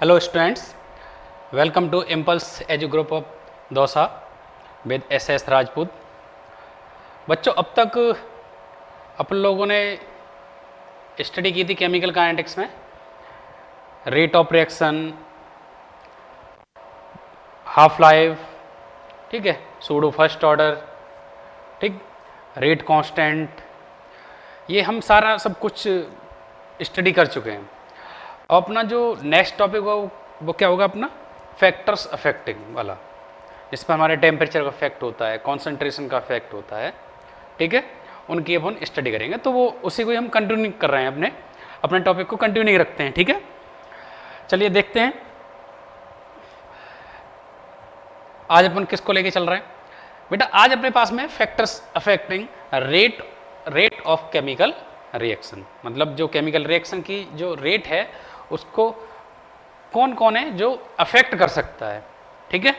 Hello students, welcome to Impulse Edu group of Dausa with S Rajput. बच्चों, अब तक अपन लोगों ने स्टडी की थी केमिकल काइनेटिक्स में rate of reaction, half life, ठीक है, सूडो फर्स्ट ऑर्डर, ठीक, रेट कांस्टेंट, ये हम सारा सब कुछ स्टडी कर चुके हैं। और अपना जो नेक्स्ट टॉपिक होगा वो क्या होगा? अपना फैक्टर्स अफेक्टिंग वाला, जिस पर हमारे टेम्परेचर का इफेक्ट होता है, कॉन्सेंट्रेशन का इफेक्ट होता है, ठीक है, उनकी अब हम स्टडी करेंगे। तो वो उसी को ही हम कंटिन्यू कर रहे हैं, अपने टॉपिक को कंटिन्यू रखते हैं, ठीक है। चलिए देखते हैं आज अपन किसको लेके चल रहे हैं। बेटा, आज अपने पास में factors affecting rate of chemical reaction, मतलब जो केमिकल रिएक्शन की जो रेट है उसको कौन कौन है जो अफेक्ट कर सकता है, ठीक है।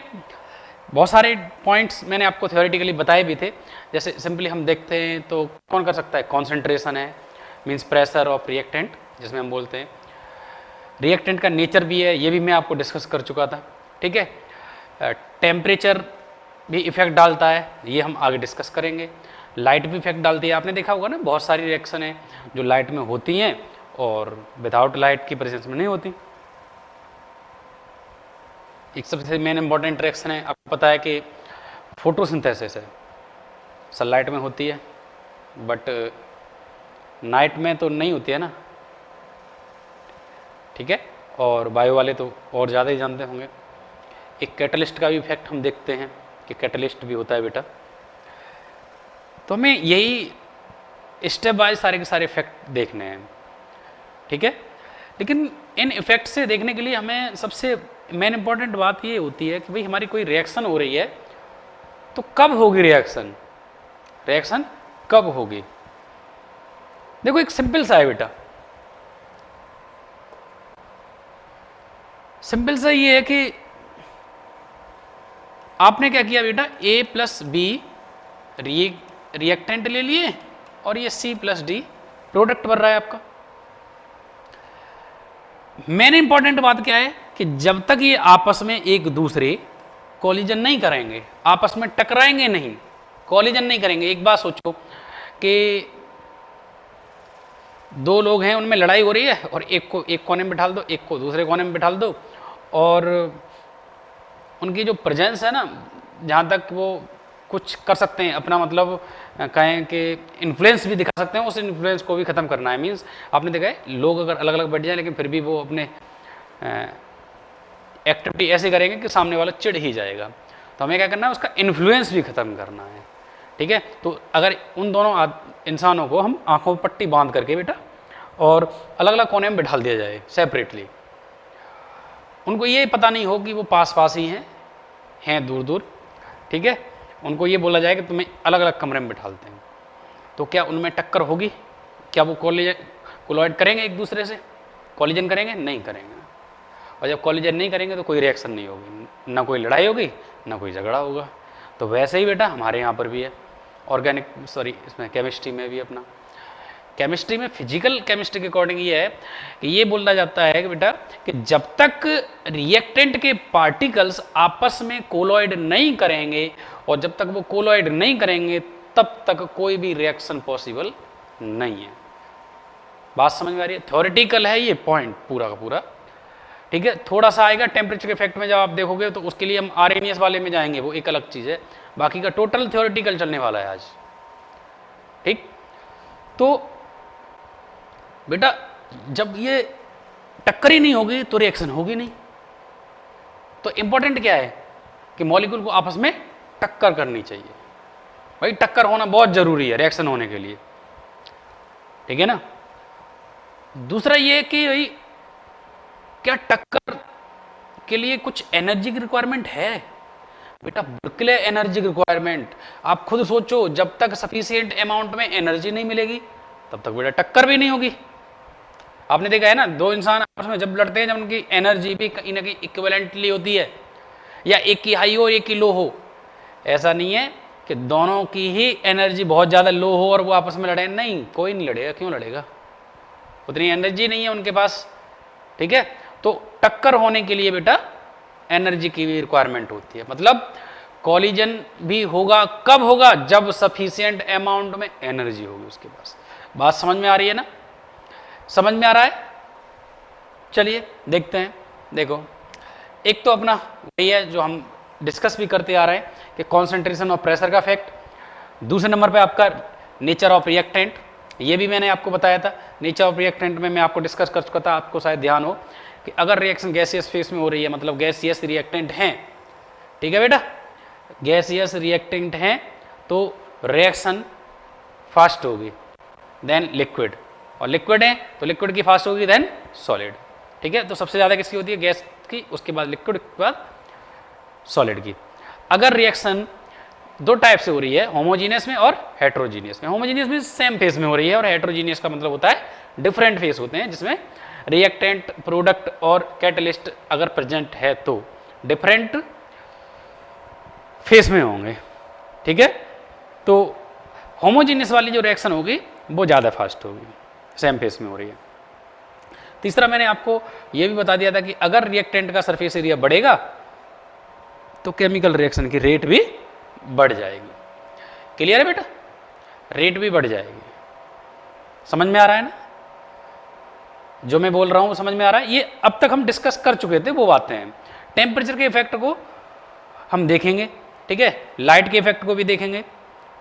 बहुत सारे पॉइंट्स मैंने आपको थ्योरेटिकली बताए भी थे। जैसे सिंपली हम देखते हैं तो कौन कर सकता है? कॉन्सेंट्रेशन है, मीन्स प्रेशर ऑफ रिएक्टेंट, जिसमें हम बोलते हैं। रिएक्टेंट का नेचर भी है, ये भी मैं आपको डिस्कस कर चुका था, ठीक है। टेम्परेचर भी इफेक्ट डालता है, ये हम आगे डिस्कस करेंगे। लाइट भी इफेक्ट डालती है, आपने देखा होगा ना, बहुत सारी रिएक्शन है जो लाइट में होती हैं और विदाउट लाइट की प्रेजेंस में नहीं होती। एक सबसे मेन इंपॉर्टेंट रिएक्शन है, आपको पता है कि फोटोसिंथेसिस है, सनलाइट में होती है, बट नाइट में तो नहीं होती है ना, ठीक है। और बायो वाले तो और ज़्यादा ही जानते होंगे। एक कैटलिस्ट का भी इफेक्ट हम देखते हैं कि कैटलिस्ट भी होता है बेटा। तो हमें यही स्टेप बाय सारे के सारे इफेक्ट देखने हैं, ठीक है। लेकिन इन इफेक्ट से देखने के लिए हमें सबसे मेन इंपॉर्टेंट बात ये होती है कि भाई हमारी कोई रिएक्शन हो रही है तो कब होगी रिएक्शन कब होगी? देखो, एक सिंपल सा है बेटा, सिंपल सा ये है कि आपने क्या किया बेटा, A प्लस बी रिएक्टेंट ले लिए और ये C प्लस डी प्रोडक्ट बन रहा है आपका। मेन इंपॉर्टेंट बात क्या है कि जब तक ये आपस में एक दूसरे कॉलिजन नहीं करेंगे, आपस में टकराएंगे नहीं, कॉलिजन नहीं करेंगे। एक बात सोचो कि दो लोग हैं, उनमें लड़ाई हो रही है और एक को एक कोने में बिठा दो, एक को दूसरे कोने में बिठा दो, और उनकी जो प्रेजेंस है ना, जहाँ तक वो कुछ कर सकते हैं, अपना मतलब कहें कि इन्फ्लुएंस भी दिखा सकते हैं, उस इन्फ्लुएंस को भी ख़त्म करना है। मीन्स आपने देखा है, लोग अगर अलग अलग बैठ जाए लेकिन फिर भी वो अपने एक्टिविटी ऐसे करेंगे कि सामने वाला चिढ़ ही जाएगा। तो हमें क्या करना है, उसका इन्फ्लुएंस भी ख़त्म करना है, ठीक है। तो अगर उन दोनों इंसानों को हम आंखों में पट्टी बांध करके बेटा और अलग अलग कोने में बिठा दिया जाए सेपरेटली, उनको ये पता नहीं हो कि वो पास पास ही हैं दूर दूर, ठीक है। उनको ये बोला जाए कि तुम्हें अलग अलग कमरे में बिठालते हैं, तो क्या उनमें टक्कर होगी? क्या वो कोलाइड करेंगे एक दूसरे से? कॉलिजन करेंगे? नहीं करेंगे। और जब कॉलिजन नहीं करेंगे तो कोई रिएक्शन नहीं होगी, ना कोई लड़ाई होगी, ना कोई झगड़ा होगा। तो वैसे ही बेटा हमारे यहाँ पर भी है, इसमें केमिस्ट्री में भी, अपना केमिस्ट्री में फिजिकल केमिस्ट्री के अकॉर्डिंग ये है कि ये बोला जाता है कि बेटा कि जब तक रिएक्टेंट के पार्टिकल्स आपस में कोलॉइड नहीं करेंगे, और जब तक वो कोलॉइड नहीं करेंगे तब तक कोई भी रिएक्शन पॉसिबल नहीं है। बात समझ में आ रही है? थ्योरेटिकल है ये पॉइंट पूरा का पूरा, ठीक है। थोड़ा सा आएगा टेम्परेचर के इफेक्ट में, जब आप देखोगे तो उसके लिए हम आरएनएस वाले में जाएंगे, वो एक अलग चीज़ है। बाकी का टोटल थ्योरेटिकल चलने वाला है आज, ठीक। तो बेटा जब ये टक्कर ही नहीं होगी तो रिएक्शन होगी नहीं। तो इंपॉर्टेंट क्या है कि मॉलिक्यूल को आपस में टक्कर करनी चाहिए। भाई टक्कर होना बहुत जरूरी है रिएक्शन होने के लिए, ठीक है ना। दूसरा ये कि भाई क्या टक्कर के लिए कुछ एनर्जी की रिक्वायरमेंट है? बेटा बिल्कुल है एनर्जी की रिक्वायरमेंट। आप खुद सोचो, जब तक सफिशिएंट अमाउंट में एनर्जी नहीं मिलेगी तब तक बेटा टक्कर भी नहीं होगी। आपने देखा है ना, दो इंसान आपस में जब लड़ते हैं, जब उनकी एनर्जी भी कहीं ना कहीं इक्विवेलेंटली होती है, या एक की हाई हो एक की लो हो। ऐसा नहीं है कि दोनों की ही एनर्जी बहुत ज़्यादा लो हो और वो आपस में लड़े, नहीं, कोई नहीं लड़ेगा। क्यों लड़ेगा? उतनी एनर्जी नहीं है उनके पास, ठीक है। तो टक्कर होने के लिए बेटा एनर्जी की भी रिक्वायरमेंट होती है। मतलब कॉलिजन भी होगा, कब होगा? जब सफिशिएंट अमाउंट में एनर्जी होगी उसके पास। बात समझ में आ रही है ना? समझ में आ रहा है? चलिए देखते हैं। देखो, एक तो अपना वही है जो हम डिस्कस भी करते आ रहे हैं कि कॉन्सेंट्रेशन ऑफ प्रेशर का फैक्ट। दूसरे नंबर पे आपका नेचर ऑफ रिएक्टेंट, ये भी मैंने आपको बताया था। नेचर ऑफ रिएक्टेंट में मैं आपको डिस्कस कर चुका था, आपको शायद ध्यान हो कि अगर रिएक्शन गैसियस फेस में हो रही है, मतलब गैसियस रिएक्टेंट हैं, ठीक है बेटा, गैसियस रिएक्टेंट हैं तो रिएक्शन फास्ट होगी देन लिक्विड, और लिक्विड है तो लिक्विड की फास्ट होगी देन सॉलिड। ठीक है, तो सबसे ज़्यादा किसकी होती है? गैस की, उसके बाद लिक्विड, के बाद सॉलिड की। अगर रिएक्शन दो टाइप से हो रही है, होमोजीनियस में और हेट्रोजीनियस में। होमोजीनियस में सेम फेज में हो रही है, और हेट्रोजीनियस का मतलब होता है डिफरेंट फेज होते हैं, जिसमें रिएक्टेंट, प्रोडक्ट और कैटलिस्ट अगर प्रेजेंट है तो डिफरेंट फेज में होंगे। ठीक है, तो होमोजीनियस वाली जो रिएक्शन होगी वो ज़्यादा फास्ट होगी, सेम फेज में हो रही है। तीसरा मैंने आपको ये भी बता दिया था कि अगर रिएक्टेंट का सरफेस एरिया बढ़ेगा तो केमिकल रिएक्शन की रेट भी बढ़ जाएगी। क्लियर है बेटा? रेट भी बढ़ जाएगी। समझ में आ रहा है ना जो मैं बोल रहा हूं? समझ में आ रहा है? ये अब तक हम डिस्कस कर चुके थे वो बातें हैं। टेम्परेचर के इफेक्ट को हम देखेंगे, ठीक है, लाइट के इफेक्ट को भी देखेंगे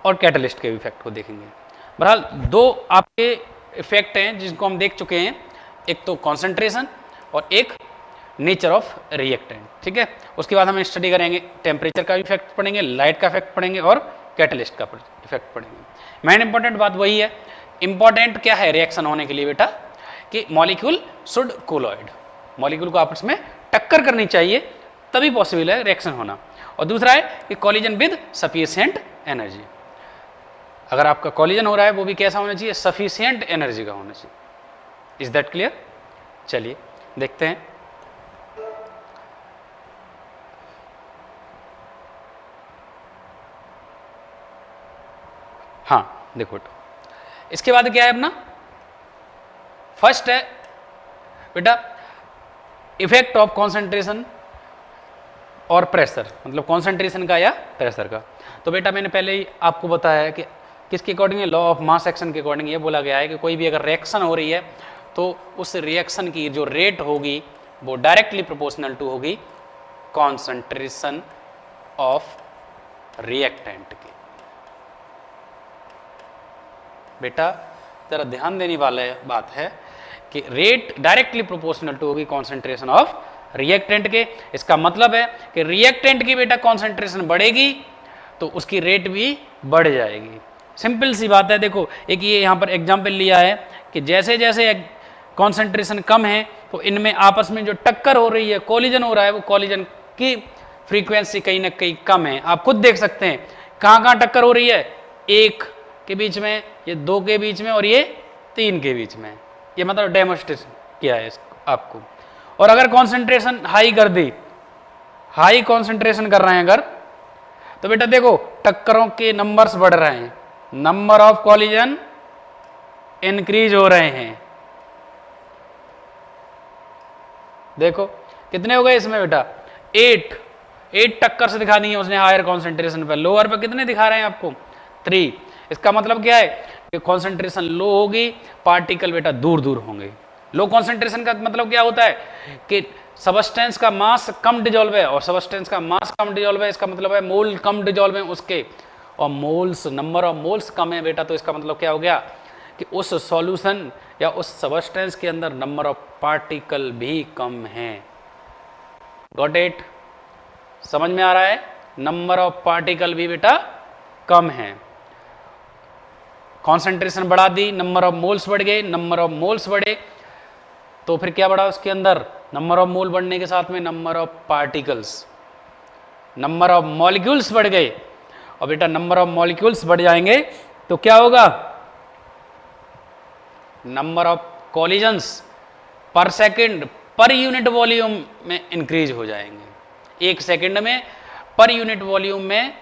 और कैटलिस्ट के इफेक्ट को देखेंगे। बहरहाल दो आपके इफेक्ट हैं जिनको हम देख चुके हैं, एक तो कॉन्सेंट्रेशन और एक नेचर ऑफ रिएक्टेंट। ठीक है, उसके बाद हम स्टडी करेंगे टेम्परेचर का इफेक्ट पढ़ेंगे, लाइट का इफेक्ट पढ़ेंगे और कैटलिस्ट का इफेक्ट पढ़ेंगे। मेन इंपॉर्टेंट बात वही है। इंपॉर्टेंट क्या है रिएक्शन होने के लिए बेटा? कि मॉलिक्यूल शुड कोलॉइड, मॉलिक्यूल को आपस में टक्कर करनी चाहिए तभी पॉसिबल है रिएक्शन होना। और दूसरा है कि कॉलिजन विद सफिशिएंट एनर्जी। अगर आपका कॉलिजन हो रहा है वो भी कैसा होना चाहिए? सफिशिएंट एनर्जी का होना चाहिए। Is that clear? चलिए देखते हैं। हाँ देखो, इसके बाद क्या है अपना? फर्स्ट है बेटा इफेक्ट ऑफ कॉन्सेंट्रेशन और प्रेशर, मतलब कॉन्सेंट्रेशन का या प्रेशर का। तो बेटा मैंने पहले ही आपको बताया है कि किसके अकॉर्डिंग है? लॉ ऑफ मास एक्शन के अकॉर्डिंग ये बोला गया है कि कोई भी अगर रिएक्शन हो रही है तो उस रिएक्शन की जो रेट होगी वो डायरेक्टली प्रोपोर्शनल टू होगी कॉन्सेंट्रेशन ऑफ रिएक्टेंट की। बेटा जरा ध्यान देने वाला बात है कि रेट डायरेक्टली प्रोपोर्शनल टू होगी कॉन्सेंट्रेशन ऑफ रिएक्टेंट के। इसका मतलब है कि रिएक्टेंट की बेटा कॉन्सेंट्रेशन बढ़ेगी तो उसकी रेट भी बढ़ जाएगी। सिंपल सी बात है। देखो एक ये यहाँ पर एग्जाम्पल लिया है कि जैसे जैसे कॉन्सेंट्रेशन कम है तो इनमें आपस में जो टक्कर हो रही है, कॉलिजन हो रहा है, वो कॉलिजन की फ्रीक्वेंसी कहीं ना कहीं कम है। आप खुद देख सकते हैं कहाँ कहाँ टक्कर हो रही है, एक के बीच में, ये दो के बीच में और ये तीन के बीच में। ये मतलब डेमोन्स्ट्रेशन किया है आपको। और अगर कॉन्सेंट्रेशन हाई कर दी, हाई कॉन्सेंट्रेशन कर रहे हैं अगर, तो बेटा देखो टक्करों के नंबर्स बढ़ रहे हैं, नंबर ऑफ कॉलिजन इंक्रीज हो रहे हैं। देखो कितने हो गए इसमें बेटा? 8 टक्कर से दिखा दी है उसने हायर कॉन्सेंट्रेशन पर। लोअर पर कितने दिखा रहे हैं आपको? 3। इसका मतलब क्या है कि कॉन्सेंट्रेशन लो होगी, पार्टिकल बेटा दूर दूर होंगे। लो कॉन्सेंट्रेशन का मतलब क्या होता है कि सबस्टेंस का मास कम डिजोल्व है, और सबस्टेंस का मास कम डिजोल्व है इसका मतलब है मोल कम डिजोल्व है उसके, और मोल्स, नंबर ऑफ मोल्स कम है बेटा। तो इसका मतलब क्या हो गया कि उस सॉल्यूशन या उस सबस्टेंस के अंदर नंबर ऑफ पार्टिकल भी कम है। Got it? समझ में आ रहा है? नंबर ऑफ पार्टिकल भी बेटा कम है। कॉन्सेंट्रेशन बढ़ा दी, नंबर ऑफ मोल्स बढ़ गए, नंबर ऑफ मोल्स बढ़े तो फिर क्या बढ़ा उसके अंदर? नंबर ऑफ मोल बढ़ने के साथ में number of particles, number of molecules बढ़ गए। और बेटा नंबर ऑफ मॉलिक्यूल्स बढ़ जाएंगे तो क्या होगा? नंबर ऑफ कॉलिजन्स पर सेकंड पर यूनिट वॉल्यूम में इंक्रीज हो जाएंगे। एक सेकंड में पर यूनिट वॉल्यूम में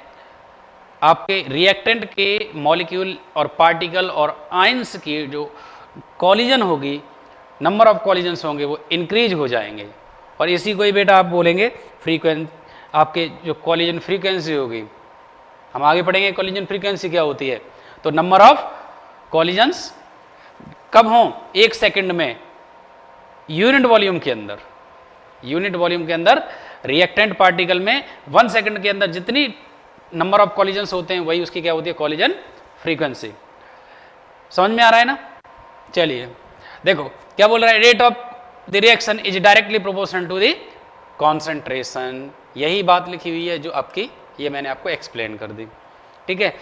आपके रिएक्टेंट के मॉलिक्यूल और पार्टिकल और आयंस की जो कॉलिजन होगी नंबर ऑफ कॉलिजन्स होंगे वो इंक्रीज हो जाएंगे। और इसी को ही बेटा आप बोलेंगे आपके जो कॉलिजन फ्रीक्वेंसी होगी, हम आगे पढ़ेंगे कॉलिजन फ्रीक्वेंसी क्या होती है। तो नंबर ऑफ कॉलिजन्स कब हों, 1 सेकंड में यूनिट वॉल्यूम के अंदर, यूनिट वॉल्यूम के अंदर रिएक्टेंट पार्टिकल में 1 सेकंड के अंदर जितनी नंबर ऑफ कॉलिजन्स होते हैं वही उसकी क्या होती है, कॉलिजन फ्रीक्वेंसी। समझ में आ रहा है ना। चलिए देखो क्या बोल रहा है, rate of the reaction is directly proportional to the concentration. यही बात लिखी हुई है जो आपकी, ये मैंने आपको एक्सप्लेन कर दी। ठीक है,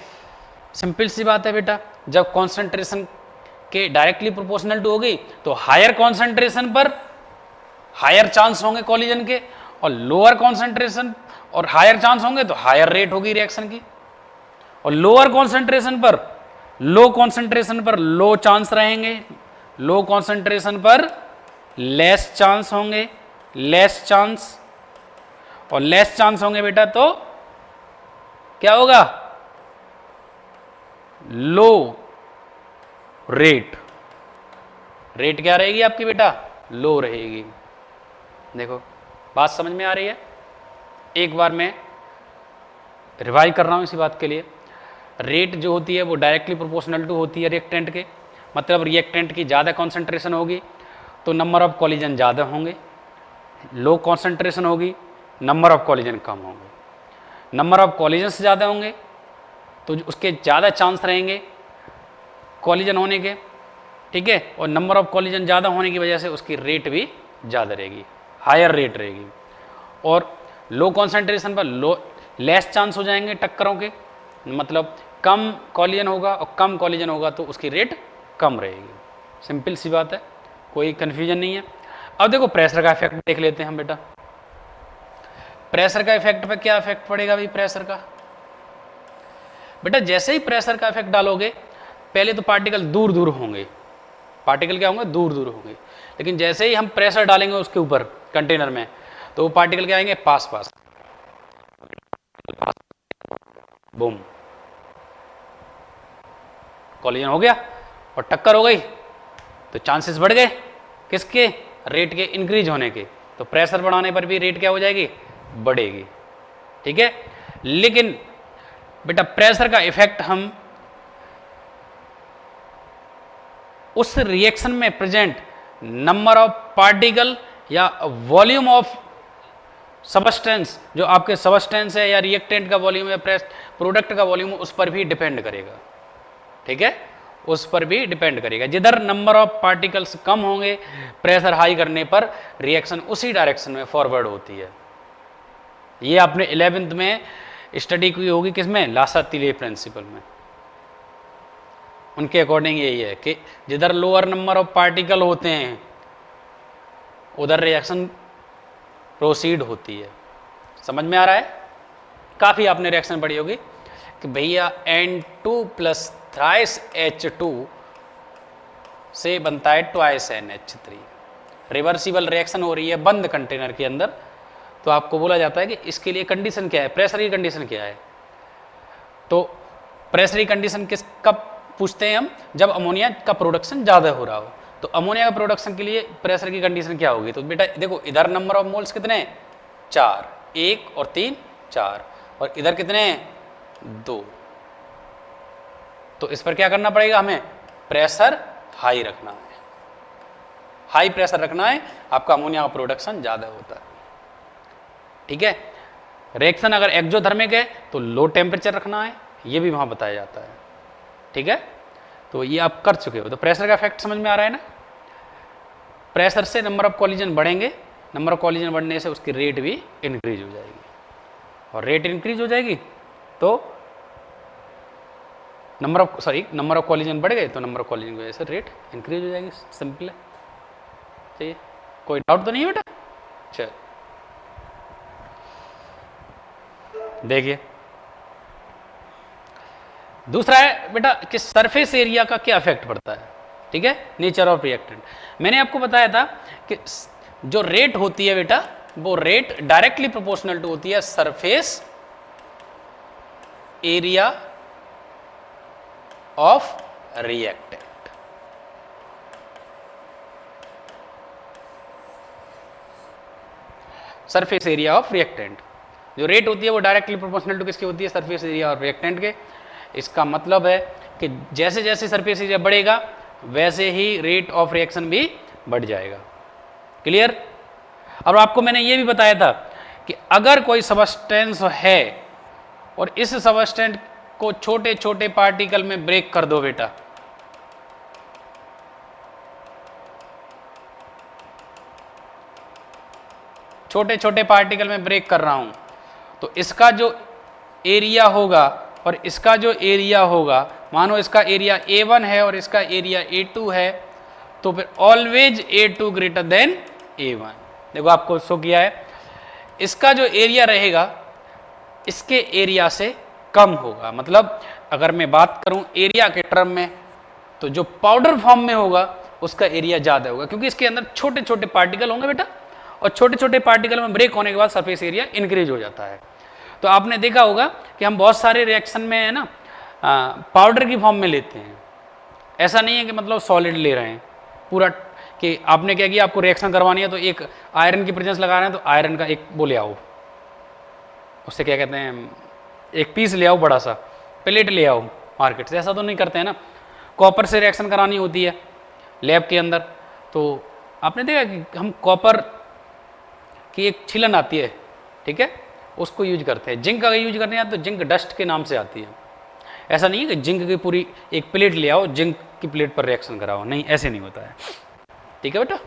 सिंपल सी बात है बेटा, जब कॉन्सेंट्रेशन के डायरेक्टली प्रोपोर्शनल टू होगी तो हायर कॉन्सेंट्रेशन पर हायर चांस होंगे कॉलिजन के, और लोअर कॉन्सेंट्रेशन और हायर चांस होंगे तो हायर रेट होगी रिएक्शन की, और लोअर कॉन्सेंट्रेशन पर लो चांस रहेंगे, लो कॉन्सेंट्रेशन पर लेस चांस होंगे, लेस चांस, और लेस चांस होंगे बेटा तो क्या होगा, लो रेट। रेट क्या रहेगी आपकी बेटा, लो रहेगी। देखो बात समझ में आ रही है। एक बार मैं रिवाइज कर रहा हूं इसी बात के लिए। रेट जो होती है वो डायरेक्टली प्रोपोर्शनल टू होती है रिएक्टेंट के, मतलब रिएक्टेंट की ज़्यादा कॉन्सेंट्रेशन होगी तो नंबर ऑफ कॉलिजन ज़्यादा होंगे, लो कॉन्सेंट्रेशन होगी नंबर ऑफ कॉलिजन कम होंगे, नंबर ऑफ कॉलिजन ज़्यादा होंगे तो उसके ज़्यादा चांस रहेंगे कॉलिजन होने के। ठीक है, और नंबर ऑफ कॉलिजन ज़्यादा होने की वजह से उसकी रेट भी ज़्यादा रहेगी, हायर रेट रहेगी। और लो कॉन्सेंट्रेशन पर लेस चांस हो जाएंगे टक्करों के, मतलब कम कॉलिजन होगा, और कम कॉलिजन होगा तो उसकी रेट कम रहेगी। सिंपल सी बात है, कोई कन्फ्यूजन नहीं है। अब देखो प्रेशर का इफेक्ट देख लेते हैं हम बेटा। प्रेशर का इफेक्ट पे क्या इफेक्ट पड़ेगा भाई प्रेशर का, बेटा जैसे ही प्रेशर का इफेक्ट डालोगे पहले तो पार्टिकल दूर दूर होंगे, पार्टिकल क्या होंगे, दूर दूर होंगे, लेकिन जैसे ही हम प्रेशर डालेंगे उसके ऊपर कंटेनर में तो वो पार्टिकल क्या आएंगे, पास पास, बूम, कॉलिजन हो गया और टक्कर हो गई तो चांसेस बढ़ गए किसके, रेट के इंक्रीज होने के। तो प्रेशर बढ़ाने पर भी रेट क्या हो जाएगी, बढ़ेगी। ठीक है, लेकिन बेटा प्रेशर का इफेक्ट हम उस रिएक्शन में प्रेजेंट नंबर ऑफ पार्टिकल या वॉल्यूम ऑफ सबस्टेंस, जो आपके सबस्टेंस है या रिएक्टेंट का वॉल्यूम या प्रोडक्ट का वॉल्यूम, उस पर भी डिपेंड करेगा। ठीक है, उस पर भी डिपेंड करेगा। जिधर नंबर ऑफ पार्टिकल्स कम होंगे प्रेशर हाई करने पर रिएक्शन उसी डायरेक्शन में फॉरवर्ड होती है। ये आपने 11th में स्टडी की होगी, किसमें, लासा-तिले प्रिंसिपल में। उनके अकॉर्डिंग यही है कि जिधर लोअर नंबर ऑफ पार्टिकल होते हैं उधर रिएक्शन प्रोसीड होती है। समझ में आ रहा है। काफ़ी आपने रिएक्शन पढ़ी होगी कि भैया N2 प्लस थ्राइस H2 से बनता है ट्वाइस NH3। रिवर्सिबल रिएक्शन हो रही है बंद कंटेनर के अंदर, तो आपको बोला जाता है कि इसके लिए कंडीशन क्या है, प्रेशर की कंडीशन क्या है। तो प्रेशर की कंडीशन किस कब पूछते हैं हम, जब अमोनिया का प्रोडक्शन ज़्यादा हो रहा हो। तो अमोनिया का प्रोडक्शन के लिए प्रेशर की कंडीशन क्या होगी, तो बेटा देखो इधर नंबर ऑफ मोल्स कितने हैं, 4, 1 और 3 4, और इधर कितने हैं, 2। तो इस पर क्या करना पड़ेगा हमें, प्रेशर हाई रखना है, हाई प्रेशर रखना है, आपका अमोनिया का प्रोडक्शन ज़्यादा होता है। ठीक है, रिएक्शन अगर एक्सोथर्मिक है तो लो टेम्परेचर रखना है, ये भी वहाँ बताया जाता है। ठीक है, तो ये आप कर चुके हो। तो प्रेशर का इफेक्ट समझ में आ रहा है ना। प्रेशर से नंबर ऑफ कॉलिजन बढ़ेंगे, नंबर ऑफ कॉलिजन बढ़ने से उसकी रेट भी इंक्रीज हो जाएगी, और रेट इंक्रीज हो जाएगी तो नंबर ऑफ कॉलिजन बढ़ गए तो नंबर ऑफ कॉलिजन की वजह से रेट इंक्रीज हो जाएगी। सिंपल है, चाहिए, कोई डाउट तो नहीं है बेटा। चल देखिए दूसरा है बेटा कि सरफेस एरिया का क्या इफेक्ट पड़ता है। ठीक है, नेचर ऑफ रिएक्टेंट मैंने आपको बताया था कि जो रेट होती है बेटा वो रेट डायरेक्टली प्रोपोर्शनल टू होती है surface area of reactant. Surface area of reactant. जो रेट होती है वो डायरेक्टली प्रोपोर्शनल टू किसकी होती है, सरफेस एरिया ऑफ रिएक्टेंट के। इसका मतलब है कि जैसे जैसे सरफेस एरिया बढ़ेगा वैसे ही रेट ऑफ रिएक्शन भी बढ़ जाएगा। क्लियर। अब आपको मैंने ये भी बताया था कि अगर कोई सबस्टेंस है और इस सबस्टेंस को छोटे छोटे पार्टिकल में ब्रेक कर दो बेटा, छोटे छोटे पार्टिकल में ब्रेक कर रहा हूं, तो इसका जो एरिया होगा और इसका जो एरिया होगा, मानो इसका एरिया A1 है और इसका एरिया A2 है, तो फिर always A2 greater than A1। देखो आपको शो किया है, इसका जो एरिया रहेगा इसके एरिया से कम होगा। मतलब अगर मैं बात करूं एरिया के टर्म में, तो जो पाउडर फॉर्म में होगा उसका एरिया ज़्यादा होगा, क्योंकि इसके अंदर छोटे छोटे पार्टिकल होंगे बेटा, और छोटे छोटे पार्टिकल में ब्रेक होने के बाद सरफेस एरिया इंक्रीज हो जाता है। तो आपने देखा होगा कि हम बहुत सारे रिएक्शन में है ना पाउडर की फॉर्म में लेते हैं। ऐसा नहीं है कि मतलब सॉलिड ले रहे हैं पूरा, कि आपने क्या किया, आपको रिएक्शन करवानी है तो एक आयरन की प्रेजेंस लगा रहे हैं तो आयरन का एक वो ले आओ, उससे क्या कहते हैं, एक पीस ले आओ, बड़ा सा प्लेट ले आओ मार्केट से। ऐसा तो नहीं करते हैं ना। कॉपर से रिएक्शन करानी होती है लैब के अंदर, तो आपने देखा कि हम कॉपर की एक छिलन आती है, ठीक है, उसको यूज करते हैं। जिंक अगर यूज करने हैं तो जिंक डस्ट के नाम से आती है। ऐसा नहीं है कि जिंक की पूरी एक प्लेट ले आओ, जिंक की प्लेट पर रिएक्शन कराओ, नहीं, ऐसे नहीं होता है। ठीक है बेटा।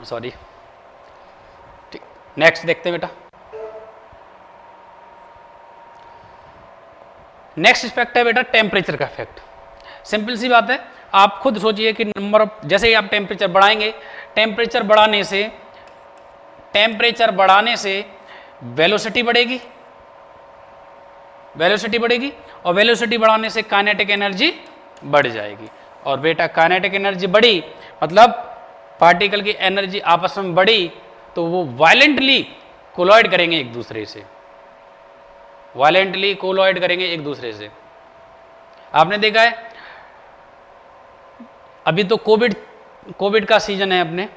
सॉरी, ठीक, नेक्स्ट देखते हैं बेटा। नेक्स्ट इफेक्ट है बेटा टेम्परेचर का इफेक्ट। सिंपल सी बात है, आप खुद सोचिए कि नंबर ऑफ, जैसे ही आप टेम्परेचर बढ़ाएंगे, टेम्परेचर बढ़ाने से वेलोसिटी बढ़ेगी, वेलोसिटी बढ़ेगी, और वेलोसिटी बढ़ाने से काइनेटिक एनर्जी बढ़ जाएगी। और बेटा काइनेटिक एनर्जी बढ़ी मतलब पार्टिकल की एनर्जी आपस में बढ़ी, तो वो वायलेंटली कोलॉइड करेंगे एक दूसरे से, वायलेंटली कोलॉइड करेंगे एक दूसरे से। आपने देखा है अभी तो कोविड का सीजन है अपने।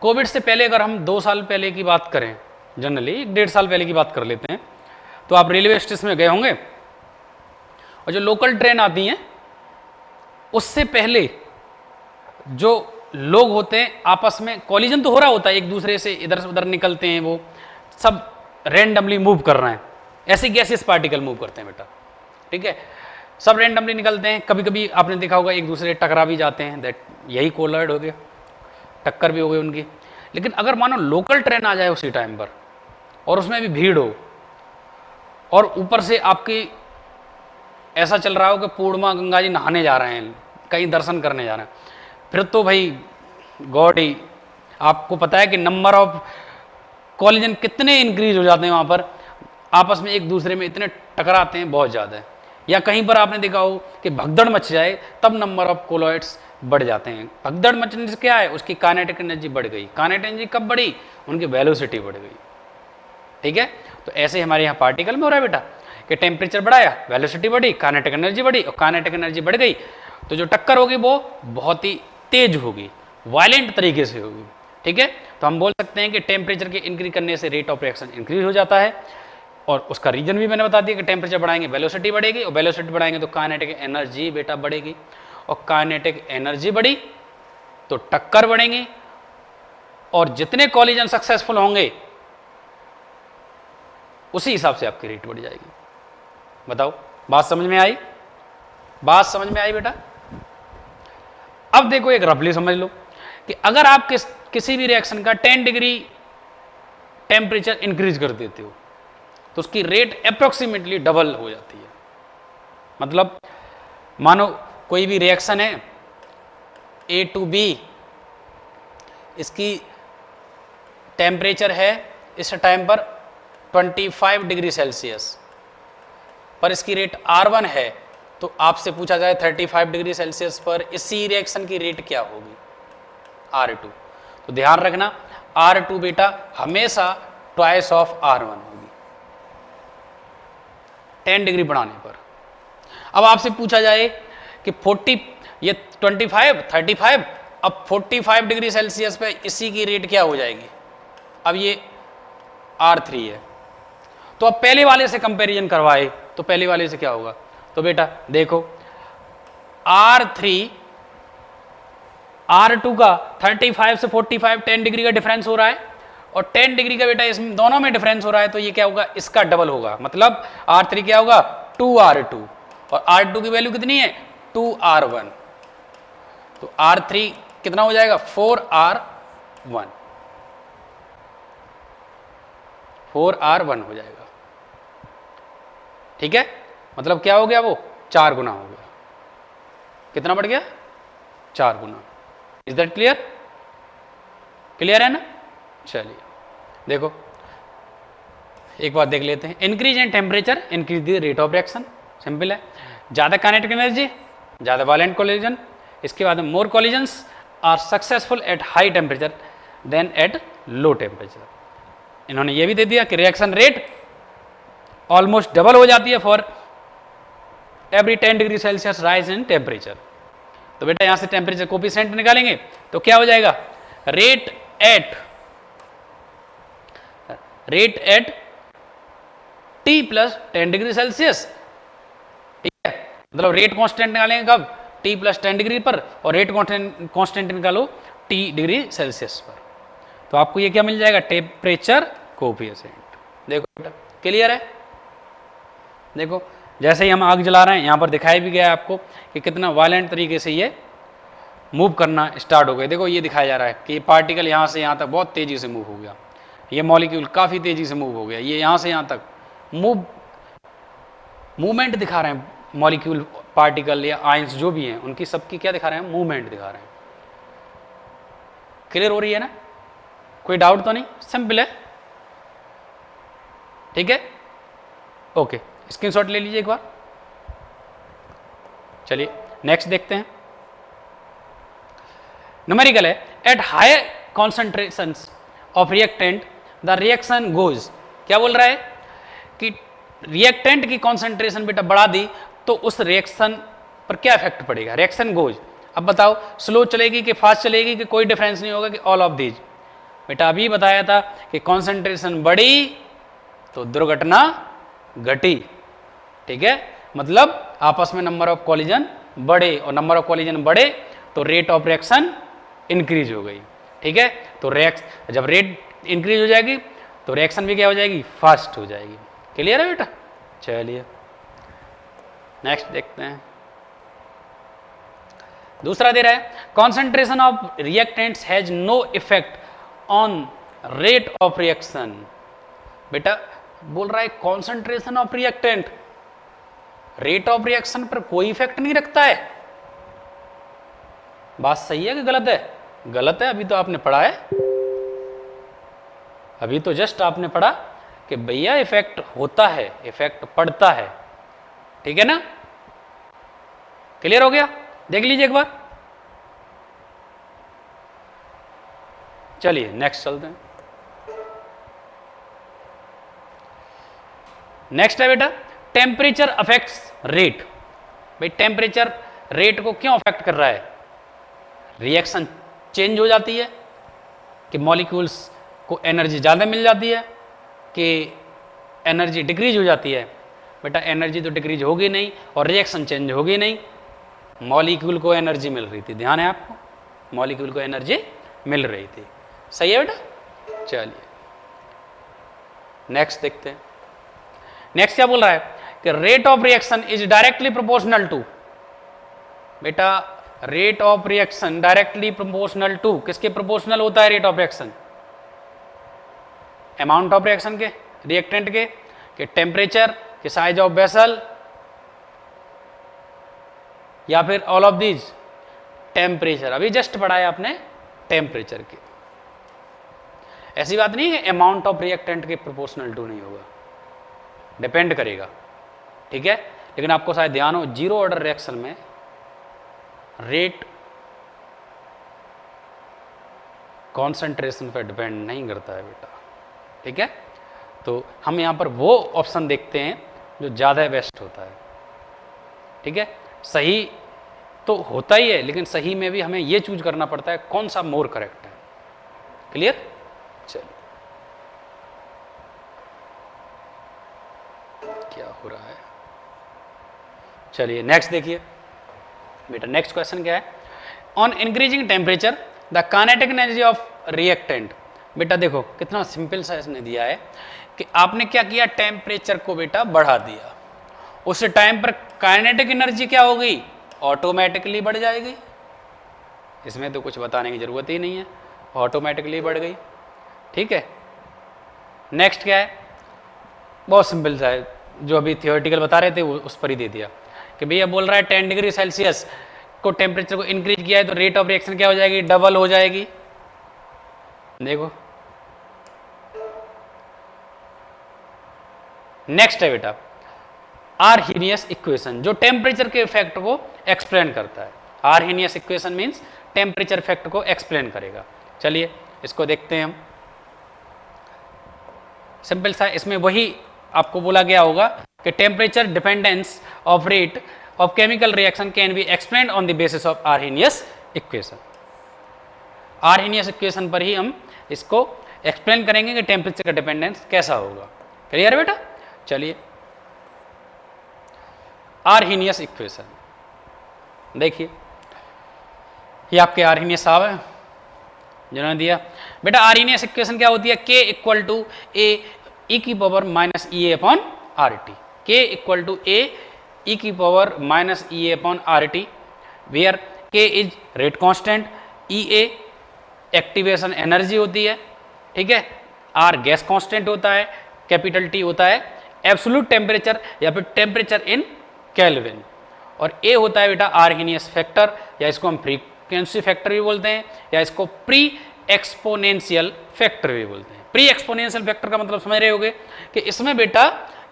कोविड से पहले अगर हम 2 साल पहले की बात करें, जनरली 1.5 साल पहले की बात कर लेते हैं, तो आप रेलवे स्टेशन में गए होंगे और जो लोकल ट्रेन आती हैं उससे पहले जो लोग होते हैं आपस में कॉलिजन तो हो रहा होता है, एक दूसरे से इधर से उधर निकलते हैं, वो सब रैंडमली मूव कर रहे हैं, ऐसे गैसेस पार्टिकल मूव करते हैं बेटा, ठीक है, सब रैंडमली निकलते हैं। कभी कभी आपने देखा होगा एक दूसरे टकरा भी जाते हैं, दैट यही कोलॉइड हो गया, टक्कर भी हो गई उनकी। लेकिन अगर मानो लोकल ट्रेन आ जाए उसी टाइम पर और उसमें भी भीड़ हो और ऊपर से आपकी ऐसा चल रहा हो कि पूर्णिमा गंगा जी नहाने जा रहे हैं, कहीं दर्शन करने जा रहे हैं, फिर तो भाई गॉड ही, आपको पता है कि नंबर ऑफ कॉलिजन कितने इंक्रीज हो जाते हैं वहाँ पर, आपस में एक दूसरे में इतने टकराते हैं, बहुत ज़्यादा है। या कहीं पर आपने देखा हो कि भगदड़ मच जाए तब नंबर ऑफ कोलॉइड्स बढ़ जाते हैं। भगदड़ मचने से क्या है, उसकी काइनेटिक एनर्जी बढ़ गई। काइनेटिक एनर्जी कब बढ़ी, उनकी वेलोसिटी बढ़ गई, ठीक है। तो ऐसे हमारे यहाँ पार्टिकल में हो रहा है बेटा कि टेम्परेचर बढ़ाया, वेलोसिटी बढ़ी, काइनेटिक एनर्जी बढ़ी, और काइनेटिक एनर्जी बढ़ गई तो जो टक्कर होगी वो बहुत ही तेज होगी, वायलेंट तरीके से होगी, ठीक है। तो हम बोल सकते हैं कि टेम्परेचर के इंक्रीज करने से रेट ऑफ रिएक्शन इंक्रीज हो जाता है, और उसका रीजन भी मैंने बता दिया कि टेम्परेचर बढ़ाएंगे वेलोसिटी बढ़ेगी, और वेलोसिटी बढ़ाएंगे तो काइनेटिक एनर्जी बेटा बढ़ेगी, और काइनेटिक एनर्जी बढ़ी तो टक्कर बढ़ेंगी, और जितने कॉलिजन सक्सेसफुल होंगे उसी हिसाब से आपकी रेट बढ़ जाएगी। बताओ, बात समझ में आई? बात समझ में आई बेटा? अब देखो एक रफली समझ लो कि अगर आप किसी भी रिएक्शन का 10 डिग्री टेम्परेचर इंक्रीज कर देते हो तो उसकी रेट अप्रोक्सीमेटली डबल हो जाती है। मतलब मानो कोई भी रिएक्शन है A to B, इसकी टेम्परेचर है इस टाइम पर 25 डिग्री सेल्सियस, पर इसकी रेट R1 है, तो आपसे पूछा जाए 35 डिग्री सेल्सियस पर इसी रिएक्शन की रेट क्या होगी, R2। तो ध्यान रखना R2 बेटा हमेशा ट्वाइस ऑफ R1 होगी 10 डिग्री बढ़ाने पर। अब आपसे पूछा जाए कि 40 ये 25 35 अब 45 डिग्री सेल्सियस पे इसी की रेट क्या हो जाएगी, अब ये R3 है, तो अब पहले वाले से कंपैरिजन करवाए तो पहले वाले से क्या होगा, तो बेटा देखो R3 R2 का 35 से 45 10 डिग्री का डिफरेंस हो रहा है, और 10 डिग्री का बेटा इसमें दोनों में डिफरेंस हो रहा है, तो ये क्या होगा, इसका डबल होगा, मतलब R3 क्या होगा 2R2, और R2 की वैल्यू कितनी है 2R1, तो R3 कितना हो जाएगा 4R1, 4R1 हो जाएगा, ठीक है, मतलब क्या हो गया, वो 4 गुना हो गया, कितना बढ़ गया 4 गुना। इज दैट क्लियर, क्लियर है ना। चलिए देखो एक बात देख लेते हैं, increase in temperature increase the rate of reaction, simple है, ज़्यादा काइनेटिक एनर्जी ज़्यादा वायलेंट कोलिजन, इसके बाद more collisions are successful at high temperature than at low temperature. इन्होंने ये भी दे दिया कि रिएक्शन रेट ऑलमोस्ट डबल हो जाती है for every 10 degree Celsius rise in temperature. तो बेटा यहां से टेम्परेचर कोफिशिएंट निकालेंगे तो क्या हो जाएगा, rate at T plus 10 degree Celsius, ठीक है, मतलब रेट कांस्टेंट निकालेंगे कब, T प्लस 10 डिग्री पर, और रेट कांस्टेंट निकालो T डिग्री सेल्सियस पर, तो आपको ये क्या मिल जाएगा, टेम्परेचर कोफिशिएंट। देखो बेटा क्लियर है, देखो जैसे ही हम आग जला रहे हैं यहाँ पर दिखाई भी गया आपको कि कितना वायलेंट तरीके से ये मूव करना स्टार्ट हो गया। देखो ये दिखाया जा रहा है कि ये पार्टिकल यहाँ से यहाँ तक बहुत तेज़ी से मूव हो गया, ये मॉलिक्यूल काफ़ी तेज़ी से मूव हो गया, ये यहाँ से यहाँ तक मूवमेंट दिखा रहे हैं, मॉलिक्यूल पार्टिकल या आयंस जो भी हैं उनकी सबकी क्या दिखा रहे हैं, मूवमेंट दिखा रहे हैं। क्लियर हो रही है ना, कोई डाउट तो नहीं, सिंपल है, ठीक है, ओके, स्क्रीनशॉट ले लीजिए एक बार। चलिए नेक्स्ट देखते हैं, न्यूमेरिकल है, at higher concentrations of reactant the reaction goes, क्या बोल रहा है कि रिएक्टेंट की कॉन्सेंट्रेशन बेटा बढ़ा दी तो उस रिएक्शन पर क्या इफेक्ट पड़ेगा, रिएक्शन गोज। अब बताओ स्लो चलेगी कि फास्ट चलेगी कि कोई डिफरेंस नहीं होगा कि ऑल ऑफ दीज, बेटा अभी बताया था कि कॉन्सेंट्रेशन बढ़ी तो दुर्घटना घटी, ठीक है, मतलब आपस में नंबर ऑफ कॉलिजन बढ़े, और नंबर ऑफ कॉलिजन बढ़े तो रेट ऑफ रिएक्शन इंक्रीज हो गई, ठीक है, तो जब रेट इंक्रीज हो जाएगी तो रिएक्शन भी क्या हो जाएगी, फास्ट हो जाएगी। क्लियर है बेटा, चलिए नेक्स्ट देखते हैं, दूसरा दे रहा है, concentration of reactants has no effect on rate of reaction. बेटा बोल रहा है concentration of reactant rate of reaction पर कोई इफेक्ट नहीं रखता है, बात सही है कि गलत है, गलत है, अभी तो आपने पढ़ा है, अभी तो जस्ट आपने पढ़ा कि भैया इफेक्ट होता है, इफेक्ट पड़ता है, ठीक है ना, क्लियर हो गया, देख लीजिए एक बार। चलिए नेक्स्ट चलते हैं, नेक्स्ट है बेटा टेम्परेचर अफेक्ट्स रेट। भाई टेम्परेचर रेट को क्यों अफेक्ट कर रहा है, रिएक्शन चेंज हो जाती है कि मॉलिक्यूल्स को एनर्जी ज़्यादा मिल जाती है कि एनर्जी डिक्रीज हो जाती है। बेटा एनर्जी तो डिक्रीज होगी नहीं और रिएक्शन चेंज होगी नहीं, मॉलिक्यूल को एनर्जी मिल रही थी, ध्यान है आपको, मॉलिक्यूल को एनर्जी मिल रही थी, सही है बेटा। चलिए नेक्स्ट देखते हैं, नेक्स्ट क्या बोल रहा है कि rate of reaction is directly proportional to, बेटा rate of reaction directly proportional to, किसके प्रोपोर्शनल होता है rate of reaction, amount of reaction के, रिएक्टेंट के टेम्परेचर के, साइज ऑफ वेसल, या फिर ऑल ऑफ दीज, टेम्परेचर, अभी जस्ट पढ़ा है आपने टेम्परेचर के। ऐसी बात नहीं है कि अमाउंट ऑफ रिएक्टेंट के प्रोपोर्शनल टू नहीं होगा, डिपेंड करेगा, ठीक है, लेकिन आपको शायद ध्यान हो जीरो ऑर्डर रिएक्शन में रेट कॉन्सेंट्रेशन पर डिपेंड नहीं करता है बेटा, ठीक है, तो हम यहाँ पर वो ऑप्शन देखते हैं जो ज़्यादा बेस्ट होता है, ठीक है, सही तो होता ही है, लेकिन सही में भी हमें ये चूज करना पड़ता है कौन सा मोर करेक्ट है। क्लियर? चलिए, क्या हो रहा है, चलिए नेक्स्ट देखिए बेटा। नेक्स्ट क्वेश्चन क्या है, on increasing temperature the kinetic energy of reactant. बेटा देखो कितना सिंपल सा इसने दिया है कि आपने क्या किया, टेम्परेचर को बेटा बढ़ा दिया, उस टाइम पर काइनेटिक एनर्जी क्या हो गई, ऑटोमेटिकली बढ़ जाएगी। इसमें तो कुछ बताने की जरूरत ही नहीं है, ऑटोमेटिकली बढ़ गई। ठीक है, नेक्स्ट क्या है, बहुत सिंपल सा है, जो अभी थियोरेटिकल बता रहे थे वो उस पर ही दे दिया कि भैया बोल रहा है 10 डिग्री सेल्सियस को टेम्परेचर को इंक्रीज किया है तो रेट ऑफ रिएक्शन क्या हो जाएगी, डबल हो जाएगी। देखो नेक्स्ट है बेटा आर्हेनियस इक्वेशन, जो टेम्परेचर के इफेक्ट को एक्सप्लेन करता है। Arrhenius equation means temperature effect को एक्सप्लेन करेगा। चलिए इसको देखते हैं हम। सिंपल सा, इसमें वही आपको बोला गया होगा कि temperature dependence of rate of chemical reaction can be explained on the basis of Arrhenius equation. Arrhenius equation पर ही हम इसको एक्सप्लेन करेंगे कि टेम्परेचर का डिपेंडेंस कैसा होगा। क्लियर है बेटा? चलिए आर्हेनियस इक्वेशन देखिए, ये आपके आर्हेनियस साहब है जिन्होंने दिया। बेटा आर्हेनियस इक्वेशन क्या होती है, K इक्वल टू ए ई की power minus E A upon are T. K equal to A ई की power minus E A upon are T, where K is rate constant, E A activation energy होती है, ठीक है, R gas constant होता है, capital T होता है absolute temperature या फिर टेम्परेचर इन केल्विन, और A होता है बेटा आर्हेनियस फैक्टर, या इसको हम फ्रीक्वेंसी फैक्टर भी बोलते हैं, या इसको प्री एक्सपोनेंशियल फैक्टर भी बोलते हैं। प्री एक्सपोनेंशियल फैक्टर का मतलब समझ रहे होगे कि इसमें बेटा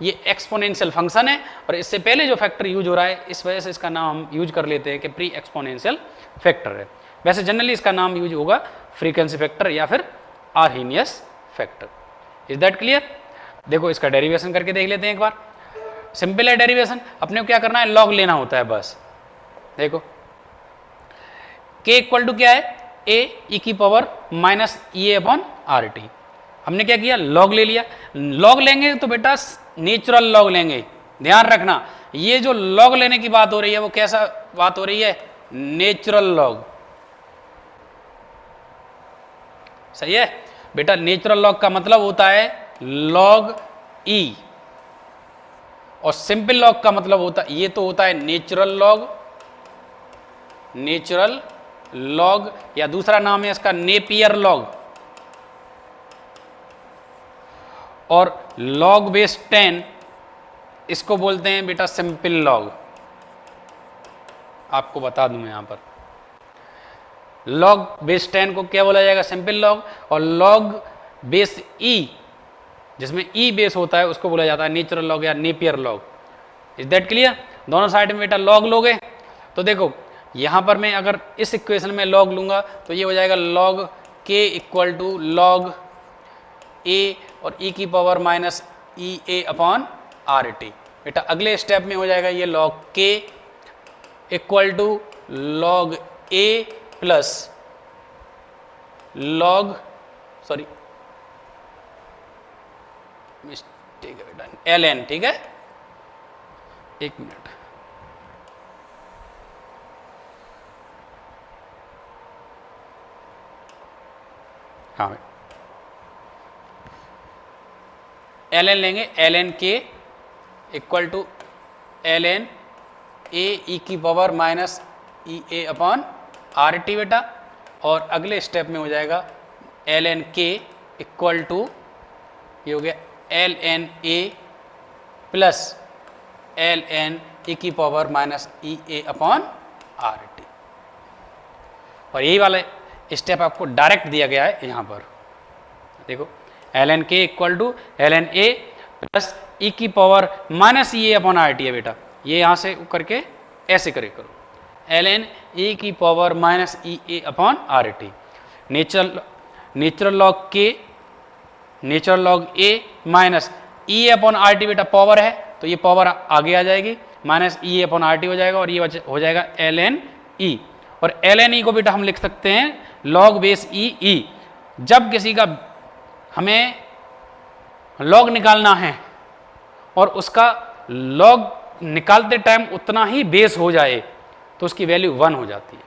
ये एक्सपोनेंशियल फंक्शन है और इससे पहले जो फैक्टर यूज हो रहा है, इस वजह से इसका नाम हम यूज कर लेते हैं कि प्री एक्सपोनेंशियल फैक्टर है। वैसे जनरली इसका नाम यूज होगा फ्रीक्वेंसी फैक्टर या फिर Arrhenius factor. Is that clear? देखो इसका डेरिवेशन करके देख लेते हैं एक बार। सिंपल है डेरिवेशन, अपने को क्या करना है, लॉग लेना होता है बस। देखो K इक्वल टू क्या है, ए ई की पावर माइनस ई ए अपॉन आर टी। हमने क्या किया, लॉग ले लिया। लॉग लेंगे तो बेटा नेचुरल लॉग लेंगे, ध्यान रखना ये जो लॉग लेने की बात हो रही है वो कैसा बात हो रही है, नेचुरल लॉग। सही है बेटा, नेचुरल लॉग का मतलब होता है लॉग ई, और सिंपल लॉग का मतलब होता है, ये तो होता है नेचुरल लॉग, नेचुरल लॉग, या दूसरा नाम है इसका नेपियर लॉग, और लॉग बेस 10 इसको बोलते हैं बेटा सिंपल लॉग। आपको बता दूं मैं यहां पर, लॉग बेस 10 को क्या बोला जाएगा, सिंपल लॉग, और लॉग बेस ई जिसमें ई बेस होता है उसको बोला जाता है नेचुरल लॉग या Napier log. Is that clear? दोनों साइड में बेटा लॉग लोगे तो देखो यहां पर मैं अगर इस इक्वेशन में लॉग लूंगा तो ये हो जाएगा log K equal to log a और ई की power minus E A upon are t. बेटा अगले स्टेप में हो जाएगा ये log K equal to log a plus log, sorry mistake है बेटा, एल एन, ठीक है, एक मिनट, हाँ एल एन लेंगे, एल एन के equal to l N a ई की power minus E A upon are t बेटा, और अगले स्टेप में हो जाएगा एल एन के इक्वल टू ये हो गया L N A plus L N E की पावर माइनस ई ए अपॉन आर टी, और यही वाला स्टेप आपको डायरेक्ट दिया गया है यहाँ पर। देखो एल एन के equal to l N A plus e की power minus E A upon are t है बेटा, ये यहाँ से करके ऐसे करे करो, एल एन ई की power minus E A upon are t. Natural log के, natural log a minus E A upon are t बेटा पावर है तो ये पावर आगे आ जाएगी, minus E A upon are t हो जाएगा, और ये हो जाएगा एल एन ई, और ln e को बेटा हम लिख सकते हैं log बेस ई। जब किसी का हमें log निकालना है और उसका log निकालते टाइम उतना ही बेस हो जाए तो उसकी वैल्यू 1 हो जाती है।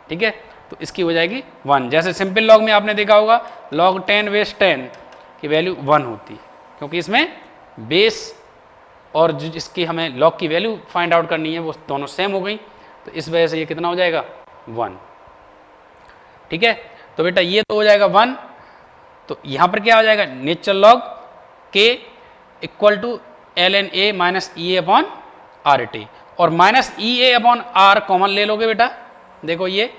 ठीक है, तो इसकी हो जाएगी 1। जैसे सिंपल लॉग में आपने देखा होगा log 10 बेस 10 की वैल्यू 1 होती है, क्योंकि इसमें बेस और जो जिसकी हमें लॉग की वैल्यू फाइंड आउट करनी है वो दोनों सेम हो गई, तो इस वजह से ये कितना हो जाएगा 1। ठीक है, तो बेटा ये तो हो जाएगा 1। तो यहाँ पर क्या हो जाएगा, natural log k equal to ln a minus E A upon R T, और माइनस ई ए अपॉन आर कॉमन ले लोगे बेटा, देखो ये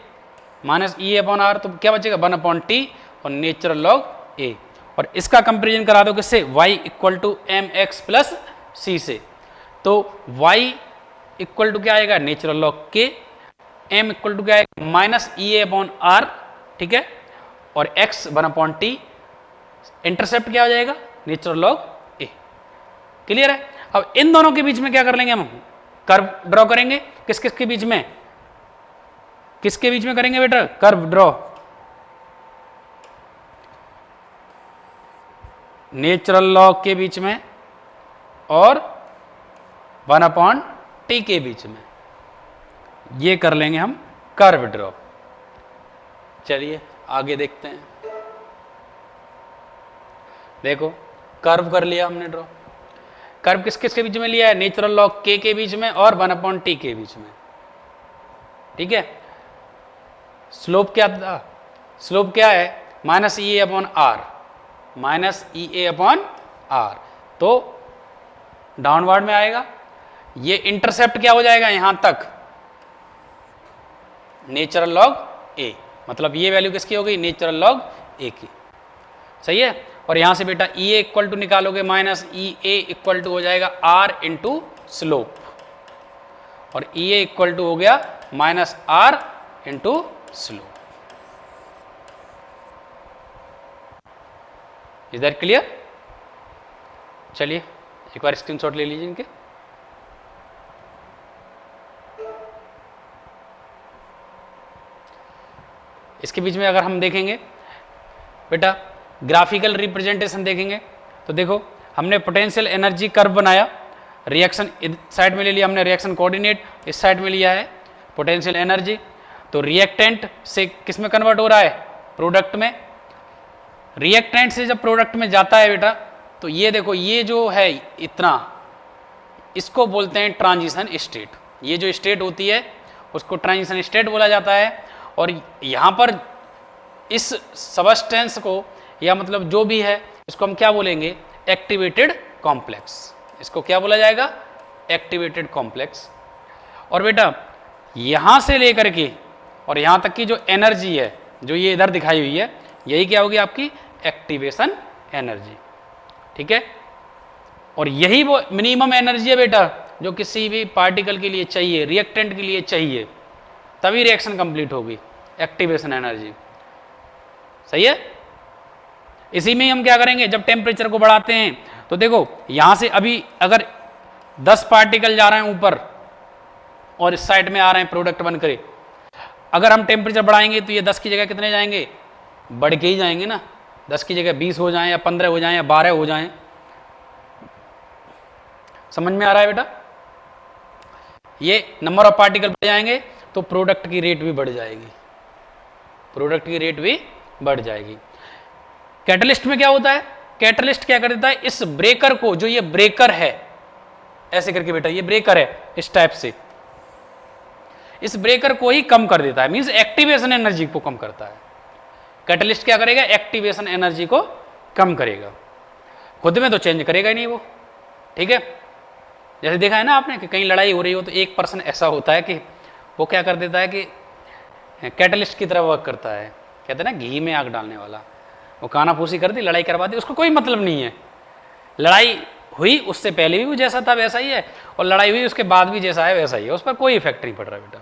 minus E A upon are, तो क्या बचेगा 1 अपॉन टी और नेचुरल लॉग ए, और इसका कंपेरिजन करा दो किससे, y equal to m x plus c से, तो y इक्वल टू क्या आएगा natural log k, m equal to क्या आएगा माइनस ई ए अपॉन आर, ठीक है, और x 1 अपॉन टी, इंटरसेप्ट क्या हो जाएगा नेचुरल लॉग ए। क्लियर है। अब इन दोनों के बीच में क्या कर लेंगे, हम कर्व ड्रॉ करेंगे। किस किस के बीच में, किसके बीच में करेंगे बेटा कर्व ड्रॉ, नेचुरल लॉग के बीच में और 1 अपॉन टी के बीच में, ये कर लेंगे हम कर्व ड्रॉ। चलिए आगे देखते हैं। देखो कर्व कर लिया हमने ड्रॉ। कर्व किस किस के बीच में लिया है, नेचुरल लॉग के बीच में और 1 अपॉन टी के बीच में। ठीक है, स्लोप क्या था, स्लोप क्या है minus E A upon R, minus E A upon are, तो डाउनवर्ड में आएगा। ये इंटरसेप्ट क्या हो जाएगा यहां तक नेचुरल लॉग ए, मतलब ये वैल्यू किसकी हो गई नेचुरल लॉग ए की। सही है, और यहां से बेटा ई ए इक्वल टू निकालोगे, minus E A equal to हो जाएगा आर इंटू स्लोप, और ई ए इक्वल टू हो गया minus R into slope. Is that clear. चलिए एक बार स्क्रीनशॉट ले लीजिए इनके। इसके बीच में अगर हम देखेंगे बेटा ग्राफिकल रिप्रेजेंटेशन देखेंगे, तो देखो हमने पोटेंशियल एनर्जी कर्व बनाया, रिएक्शन इस साइड में ले लिया हमने, रिएक्शन कोऑर्डिनेट इस साइड में लिया है पोटेंशियल एनर्जी, तो रिएक्टेंट से किस में कन्वर्ट हो रहा है प्रोडक्ट में। रिएक्टेंट से जब प्रोडक्ट में जाता है बेटा, तो ये देखो ये जो है इतना, इसको बोलते हैं ट्रांजिशन स्टेट। ये जो स्टेट होती है उसको ट्रांजिशन स्टेट बोला जाता है। और यहाँ पर इस सबस्टेंस को या मतलब जो भी है इसको हम क्या बोलेंगे एक्टिवेटेड कॉम्प्लेक्स, इसको क्या बोला जाएगा एक्टिवेटेड कॉम्प्लेक्स। और बेटा यहाँ से लेकर के और यहाँ तक की जो एनर्जी है जो ये इधर दिखाई हुई है, यही क्या होगी आपकी एक्टिवेशन एनर्जी। ठीक है, और यही वो मिनिमम एनर्जी है बेटा जो किसी भी पार्टिकल के लिए चाहिए, रिएक्टेंट के लिए चाहिए, तभी रिएक्शन कंप्लीट होगी, एक्टिवेशन एनर्जी। सही है। इसी में हम क्या करेंगे, जब टेम्परेचर को बढ़ाते हैं तो देखो यहां से अभी अगर 10 पार्टिकल जा रहे हैं ऊपर और इस साइड में आ रहे हैं प्रोडक्ट बन करे, अगर हम टेम्परेचर बढ़ाएंगे तो ये 10 की जगह कितने जाएंगे, बढ़ के ही जाएंगे ना, 10 की जगह 20 हो जाएं या 15 हो जाएं या 12 हो जाएं। समझ में आ रहा है बेटा। ये नंबर ऑफ पार्टिकल बढ़ जाएंगे तो प्रोडक्ट की रेट भी बढ़ जाएगी, प्रोडक्ट की रेट भी बढ़ जाएगी। कैटलिस्ट में क्या होता है, कैटलिस्ट क्या कर देता है, इस ब्रेकर को, जो ये ब्रेकर है ऐसे करके बेटा ये ब्रेकर है इस टाइप से, इस ब्रेकर को ही कम कर देता है, मींस एक्टिवेशन एनर्जी को कम करता है। कैटलिस्ट क्या करेगा, एक्टिवेशन एनर्जी को कम करेगा, खुद में तो चेंज करेगा ही नहीं वो। ठीक है, जैसे देखा है ना आपने कि कहीं लड़ाई हो रही हो तो एक पर्सन ऐसा होता है कि वो क्या कर देता है कि कैटलिस्ट की तरह वर्क करता है, कहते हैं ना घी में आग डालने वाला, वो कानाफूसी कर दी, लड़ाई करवा दी, उसको कोई मतलब नहीं है। लड़ाई हुई उससे पहले भी वो जैसा था वैसा ही है, और लड़ाई हुई उसके बाद भी जैसा है वैसा ही है, उस पर कोई इफेक्ट नहीं पड़ रहा बेटा।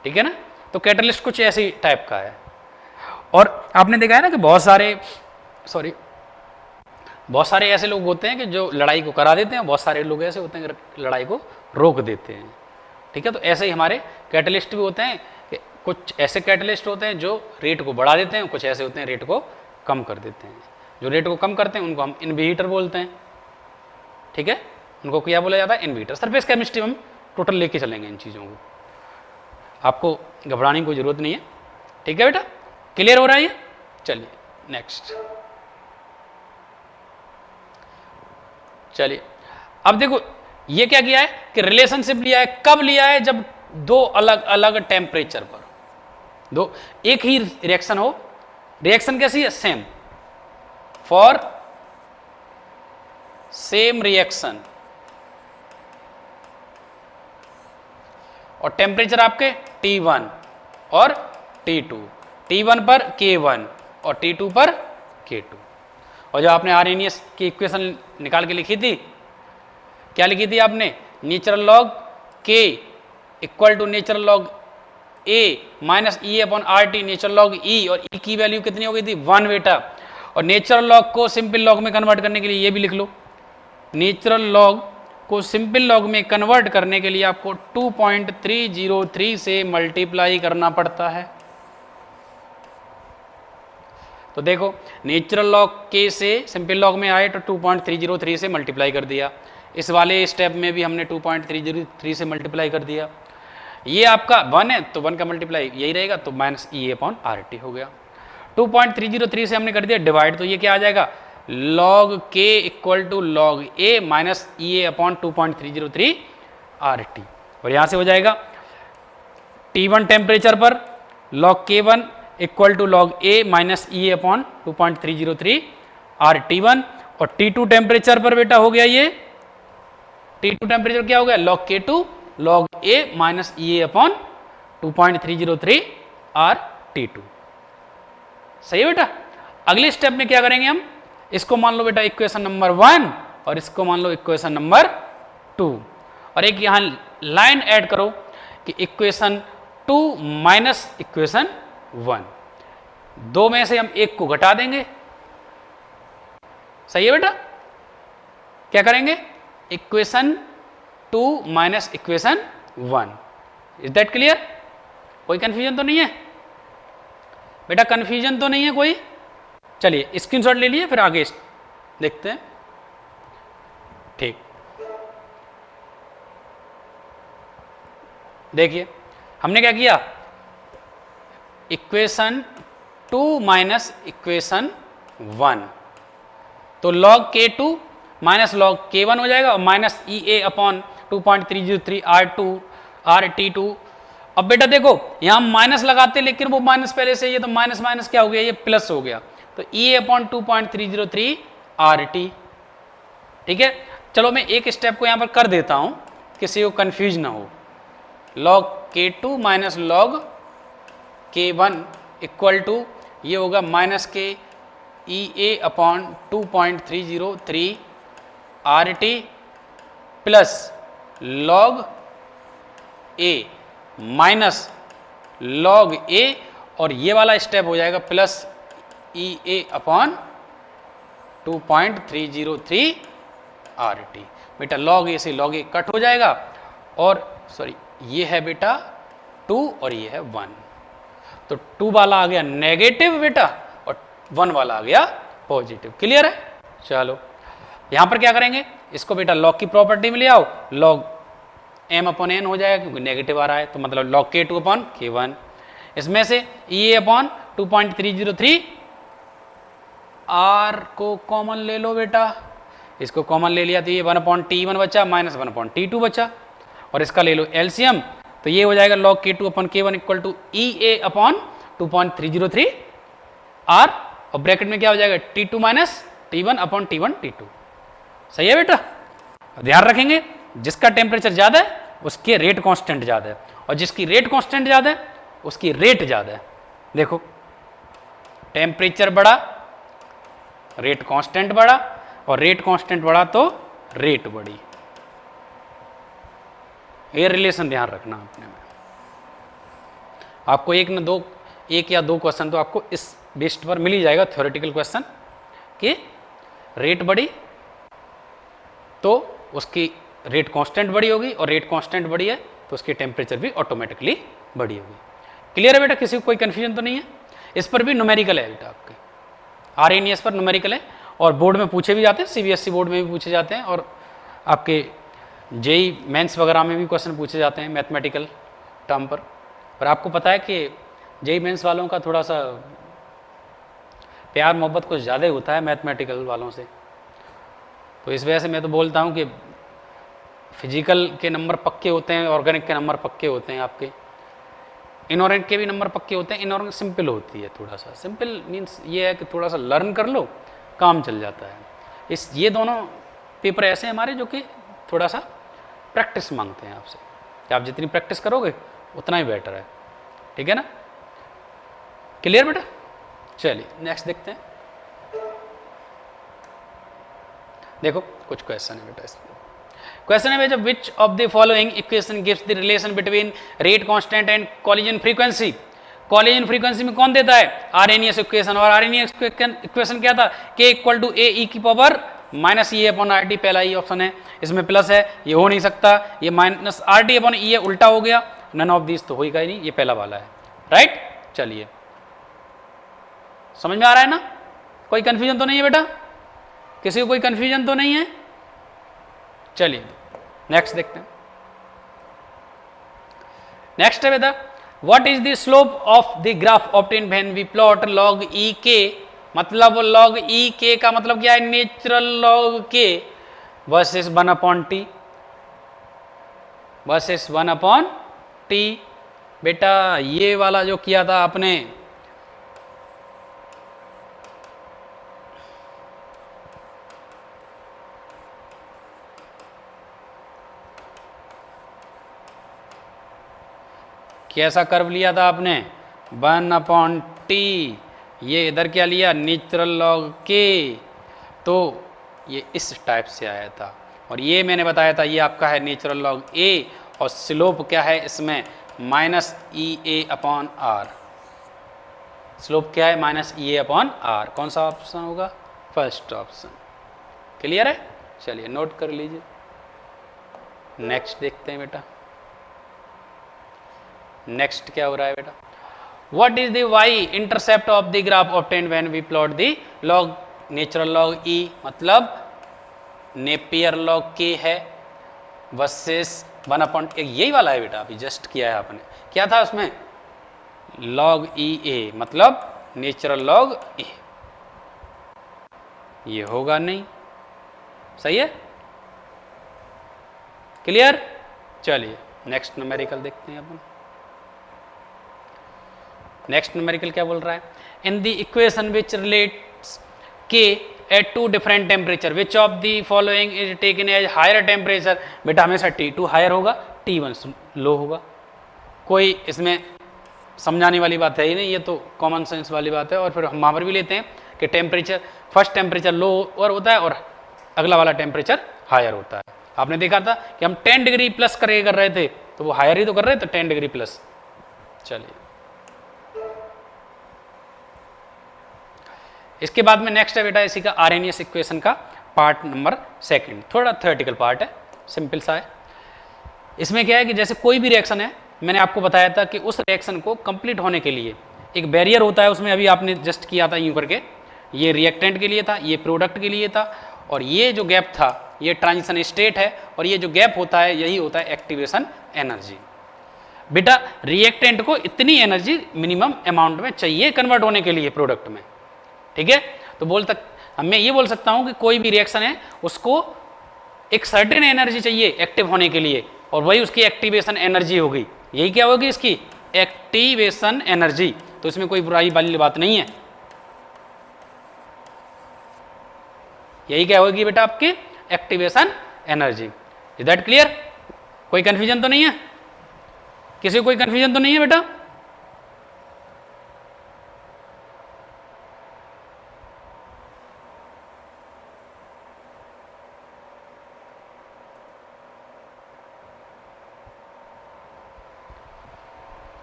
ठीक है ना, तो कैटलिस्ट कुछ ऐसी टाइप का है। और आपने देखा है ना कि बहुत सारे ऐसे लोग होते हैं कि जो लड़ाई को करा देते हैं, बहुत सारे लोग ऐसे होते हैं कि लड़ाई को रोक देते हैं। ठीक है, तो ऐसे ही हमारे कैटलिस्ट भी होते हैं कि कुछ ऐसे कैटलिस्ट होते हैं जो रेट को बढ़ा देते हैं, कुछ ऐसे होते हैं रेट को कम कर देते हैं। जो रेट को कम करते हैं उनको हम इनहिबिटर बोलते हैं। ठीक है, उनको क्या बोला जाता है? इनहिबिटर। सरफेस केमिस्ट्री में हम टोटल लेके चलेंगे इन चीज़ों को, आपको घबराने की कोई ज़रूरत नहीं है। ठीक है बेटा, क्लियर हो रहा है ये? चलिए नेक्स्ट। चलिए अब देखो ये क्या किया है कि रिलेशनशिप लिया है। कब लिया है? जब दो अलग अलग टेम्परेचर पर दो एक ही रिएक्शन हो। रिएक्शन कैसी है? सेम, फॉर सेम रिएक्शन, और टेम्परेचर आपके T1 और T2, T1 पर K1 और T2 पर K2। और जो आपने आर्हेनियस की इक्वेशन निकाल के लिखी थी, क्या लिखी थी आपने? Natural log K equal to natural log A minus E upon RT, natural log E, और E की वैल्यू कितनी हो गई थी? 1 बेटा। और नेचुरल लॉग को सिंपल लॉग में कन्वर्ट करने के लिए ये भी लिख लो, नेचुरल लॉग को सिंपल लॉग में कन्वर्ट करने के लिए आपको 2.303 से मल्टीप्लाई करना पड़ता है। तो देखो नेचुरल लॉग के से सिंपल लॉग में आए तो 2.303 से मल्टीप्लाई कर दिया। इस वाले स्टेप में भी हमने 2.303 से मल्टीप्लाई कर दिया। ये आपका 1 है तो 1 का मल्टीप्लाई यही रहेगा, तो माइनस E अपॉन RT हो गया। 2.303 से हमने कर दिया डिवाइड, तो ये क्या आ जाएगा? log K equal to log A minus E upon 2.303 RT। और यहाँ से हो जाएगा T1 टेम्परेचर पर log K1 equal to log A minus E upon 2.303 RT1। और T2 टेम्परेचर पर बेटा हो गया ये, T2 टेम्परेचर क्या हो गया? log K2 log A minus E upon 2.303 RT2। सही है बेटा? अगले स्टेप में क्या करेंगे हम? इसको मान लो बेटा इक्वेशन नंबर 1 और इसको मान लो इक्वेशन नंबर 2, और एक यहां लाइन ऐड करो कि इक्वेशन 2 माइनस इक्वेशन 1, दो में से हम एक को घटा देंगे। सही है बेटा? क्या करेंगे? Equation 2 minus equation 1। Is that clear? कोई कंफ्यूजन तो नहीं है बेटा? कंफ्यूजन तो नहीं है कोई? चलिए स्क्रीनशॉट ले लिए, फिर आगे देखते हैं। ठीक, देखिए हमने क्या किया? इक्वेशन 2 माइनस इक्वेशन 1, तो log K2 minus log K1 हो जाएगा और माइनस EA अपॉन 2.303 RT2। अब बेटा देखो यहां माइनस लगाते, लेकिन वो माइनस पहले से, ये तो माइनस माइनस क्या हो गया? ये प्लस हो गया, तो E अपॉन 2.303 RT। ठीक है, चलो मैं एक स्टेप को यहां पर कर देता हूं, किसी को कंफ्यूज ना हो। log K2 minus log K1 equal to ये होगा माइनस के EA upon 2.303 RT plus log A minus log A, और ये वाला स्टेप हो जाएगा प्लस EA अपॉन 2.303 RT। बेटा log A से log A कट हो जाएगा, और सॉरी ये है बेटा 2 और ये है 1, तो 2 वाला आ गया नेगेटिव बेटा और 1 वाला आ गया पॉजिटिव। क्लियर है? चलो यहां पर क्या करेंगे? इसको बेटा log की प्रॉपर्टी में ले आओ, log m अपॉन n हो जाएगा क्योंकि नेगेटिव आ रहा है, तो मतलब log K2 अपॉन K1। इसमें से EA अपॉन 2.303 R को कॉमन ले लो बेटा, इसको कॉमन ले लिया तो ये 1/T1 बचा माइनस 1/T2 बचा, और इसका ले लो एलसीएम, तो ये हो जाएगा log K2 upon K1 equal to EA upon 2.303 R, और ब्रैकेट में क्या हो जाएगा? T2 minus T1 upon T1 T2। सही है बेटा? ध्यान रखेंगे जिसका टेम्परेचर ज़्यादा है उसके रेट कांस्टेंट ज़्यादा है, और जिसकी रेट कांस्टेंट ज़्यादा है उसकी रेट ज़्यादा है। देखो टेम्परेचर बढ़ा, रेट कांस्टेंट बढ़ा, और रेट कांस्टेंट बढ़ा तो रेट बढ़ी। ये रिलेशन ध्यान रखना अपने में। आपको एक या दो क्वेश्चन तो आपको इस बेस्ड पर मिल ही जाएगा, थ्योरेटिकल क्वेश्चन, कि रेट बढ़ी तो उसकी रेट कांस्टेंट बड़ी होगी, और रेट कांस्टेंट बड़ी है तो उसकी टेम्परेचर भी ऑटोमेटिकली बड़ी होगी। क्लियर है बेटा, किसी को कोई कन्फ्यूजन तो नहीं है? इस पर भी न्यूमेरिकल है बेटा, आपके RNES पर न्यूमेरिकल है और बोर्ड में पूछे भी जाते हैं, CBSE बोर्ड में भी पूछे जाते हैं और आपके JEE मेंस वगैरह में भी क्वेश्चन पूछे जाते हैं मैथमेटिकल टर्म पर आपको पता है कि JEE मेंस वालों का थोड़ा सा प्यार मोहब्बत कुछ ज़्यादा ही होता है मैथमेटिकल वालों से, तो इस वजह से मैं तो बोलता हूँ कि फिजिकल के नंबर पक्के होते हैं, ऑर्गेनिक के नंबर पक्के होते हैं, आपके इनऑर्गेनिक के भी नंबर पक्के होते हैं। इनऑर्गेनिक सिंपल होती है, थोड़ा सा सिंपल मीन्स ये है कि थोड़ा सा लर्न कर लो, काम चल जाता है। ये दोनों पेपर ऐसे हैं हमारे जो कि थोड़ा सा प्रैक्टिस मांगते हैं आपसे, कि आप जितनी प्रैक्टिस करोगे उतना ही बेटर है, ठीक है ना? क्लियर बेटा? चलिए नेक्स्ट देखते हैं। देखो कुछ क्वेश्चन है बेटा इसमें। क्वेश्चन है बेटा, विच of the following equation gives the relation between rate constant and collision frequency? Collision frequency में कौन देता है? RNES इक्वेशन, और RNES इक्वेशन क्या था? K इक्वल टू ए की पावर माइनस ई अपॉन RT, पहला ही ऑप्शन है, इसमें प्लस है, ये हो नहीं सकता, ये माइनस RT अपॉन ई है, उल्टा हो गया, नन ऑफ दिस तो होगा ही नहीं, ये पहला वाला है, राइट? चलिए समझ में आ रहा है ना? कोई कंफ्यूजन तो नहीं है बेटा? किसी को कोई कंफ्यूजन तो नहीं है? चलिए नेक्स्ट देखते हैं। नेक्स्ट है बेटा, what is the slope of the graph obtain when we plot log e k? मतलब log e k का मतलब क्या है? Natural log k versus 1 upon T, versus 1 upon T. बेटा ये वाला जो किया था आपने, कैसा कर्व लिया था आपने? 1 अपॉन टी, ये इधर क्या लिया? नेचुरल log k, तो ये इस टाइप से आया था, और ये मैंने बताया था ये आपका है नेचुरल log a, और स्लोप क्या है इसमें? माइनस ई ए अपॉन आर। स्लोप क्या है? माइनस ई ए अपॉन आर। कौन सा ऑप्शन होगा? First option. क्लियर है? चलिए नोट कर लीजिए। नेक्स्ट देखते हैं बेटा। नेक्स्ट क्या हो रहा है बेटा? What is the Y intercept of the graph obtained when we plot the log natural log e, मतलब नेपियर log k है वर्सेस 1 अपॉन, यही वाला है बेटा, अभी जस्ट किया है आपने। क्या था उसमें? log e a, मतलब नेचुरल log e, ये होगा नहीं, सही है? क्लियर? चलिए नेक्स्ट न्यूमेरिकल देखते हैं अपन। नेक्स्ट न्यूमेरिकल क्या बोल रहा है? In the equation which relates k at 2 different temperature which of the following is taken as higher temperature? बेटा हमेशा T2 हायर होगा, T1 लो होगा, कोई इसमें समझाने वाली बात है ही नहीं, ये तो कॉमन सेंस वाली बात है। और फिर हम वहाँ पर भी लेते हैं कि टेम्परेचर, फर्स्ट टेम्परेचर लो और होता है और अगला वाला टेम्परेचर हायर होता है। आपने देखा था कि हम 10 डिग्री प्लस कर रहे थे, तो वो हायर ही तो कर रहे थे, 10 डिग्री प्लस। चलिए इसके बाद में नेक्स्ट है बेटा इसी का RNES इक्वेशन का पार्ट नंबर 2, थोड़ा थ्योरेटिकल पार्ट है, सिंपल सा है। इसमें क्या है कि जैसे कोई भी रिएक्शन है, मैंने आपको बताया था कि उस रिएक्शन को कंप्लीट होने के लिए एक बैरियर होता है, उसमें अभी आपने जस्ट किया था यूं करके, ये रिएक्टेंट के लिए था, ये प्रोडक्ट के लिए था, और ये जो गैप था ये ट्रांजिशन स्टेट है, और ये जो गैप होता है यही होता है एक्टिवेशन एनर्जी। बेटा रिएक्टेंट को इतनी एनर्जी मिनिमम अमाउंट में चाहिए कन्वर्ट होने के लिए प्रोडक्ट में, ठीक है? तो मैं ये बोल सकता हूं कि कोई भी रिएक्शन है उसको एक सर्टेन एनर्जी चाहिए एक्टिव होने के लिए, और वही उसकी एक्टिवेशन एनर्जी होगी। यही क्या होगी इसकी? Activation energy. तो इसमें कोई बुराई वाली बात नहीं है, यही क्या होगी बेटा? आपकी activation energy. Is that clear? कोई कंफ्यूजन तो नहीं है? किसी को कोई कंफ्यूजन तो नहीं है बेटा?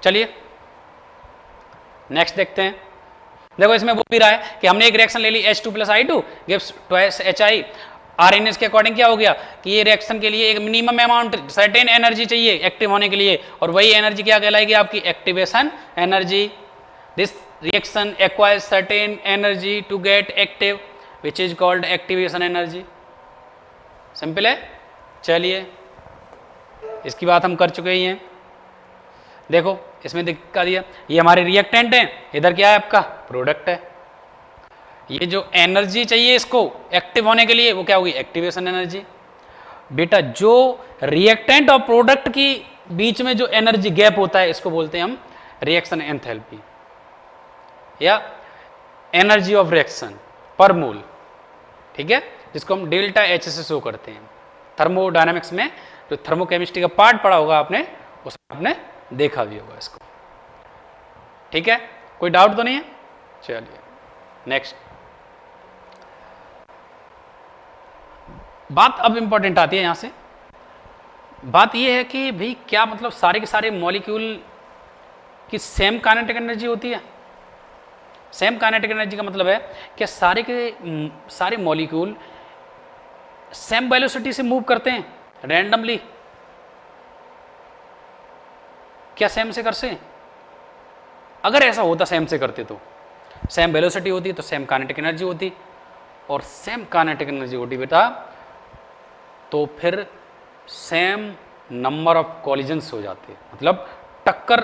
चलिए नेक्स्ट देखते हैं। देखो इसमें वो भी रहा है कि हमने एक रिएक्शन ले ली H2 + I2 gives twice HI, Arrhenius के अकॉर्डिंग क्या हो गया कि ये रिएक्शन के लिए एक मिनिमम अमाउंट सर्टेन एनर्जी चाहिए एक्टिव होने के लिए, और वही एनर्जी क्या कहलाएगी आपकी activation energy. This reaction acquires certain energy to get active which is called activation energy. Simple है। चलिए इसकी बात हम कर चुके ही हैं। देखो इसमें दिखा दिया, ये हमारे रिएक्टेंट हैं, इधर क्या है आपका प्रोडक्ट है। ये जो एनर्जी चाहिए इसको एक्टिव होने के लिए वो क्या होगी एक्टिवेशन एनर्जी। बेटा जो रिएक्टेंट और प्रोडक्ट की बीच में जो एनर्जी गैप होता है इसको बोलते हैं हम रिएक्शन एंथैल्पी या एनर्जी ऑफ रिएक्शन पर मोल, ठीक है, जिसको हम डेल्टा एच से शो करते हैं। थर्मोडायनामिक्स में जो थर्मोकेमिस्ट्री का पार्ट पढ़ा होगा आपने, उसमें आपने देखा भी होगा इसको, ठीक है। कोई डाउट तो नहीं है। चलिए नेक्स्ट बात अब इंपॉर्टेंट आती है यहां से। बात यह है कि भाई क्या मतलब सारे के सारे मॉलिक्यूल की सेम काइनेटिक एनर्जी होती है। सेम काइनेटिक एनर्जी का मतलब है कि सारे के सारे मॉलिक्यूल सेम वेलोसिटी से मूव करते हैं रैंडमली। क्या सेम से करते? अगर ऐसा होता सेम से करते तो सेम वेलोसिटी होती तो सेम काइनेटिक एनर्जी होती, और सेम काइनेटिक एनर्जी होती बेटा तो फिर सेम नंबर ऑफ कॉलिजन्स हो जाते। मतलब टक्कर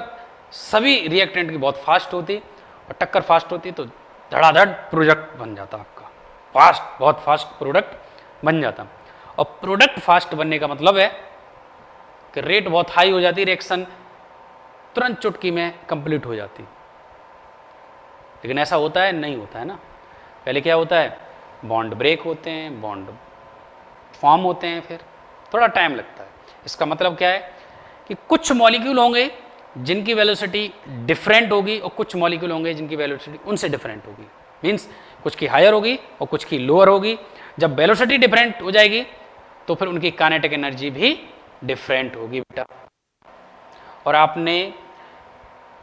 सभी रिएक्टेंट की बहुत फास्ट होती, और टक्कर फास्ट होती तो धड़ाधड़ प्रोडक्ट बन जाता आपका, फास्ट बहुत फास्ट प्रोडक्ट बन जाता। और प्रोडक्ट फास्ट बनने का मतलब है कि रेट बहुत हाई हो जाती, रिएक्शन तुरंत चुटकी में कंप्लीट हो जाती। लेकिन ऐसा होता है नहीं होता है ना। पहले क्या होता है बॉन्ड ब्रेक होते हैं, बॉन्ड फॉर्म होते हैं, फिर थोड़ा टाइम लगता है। इसका मतलब क्या है कि कुछ मॉलिक्यूल होंगे जिनकी वेलोसिटी डिफरेंट होगी और कुछ मॉलिक्यूल होंगे जिनकी वेलोसिटी उनसे डिफरेंट होगी। मींस कुछ की हायर होगी और कुछ की लोअर होगी। जब वेलोसिटी डिफरेंट हो जाएगी तो फिर उनकी काइनेटिक एनर्जी भी डिफरेंट होगी बेटा। और आपने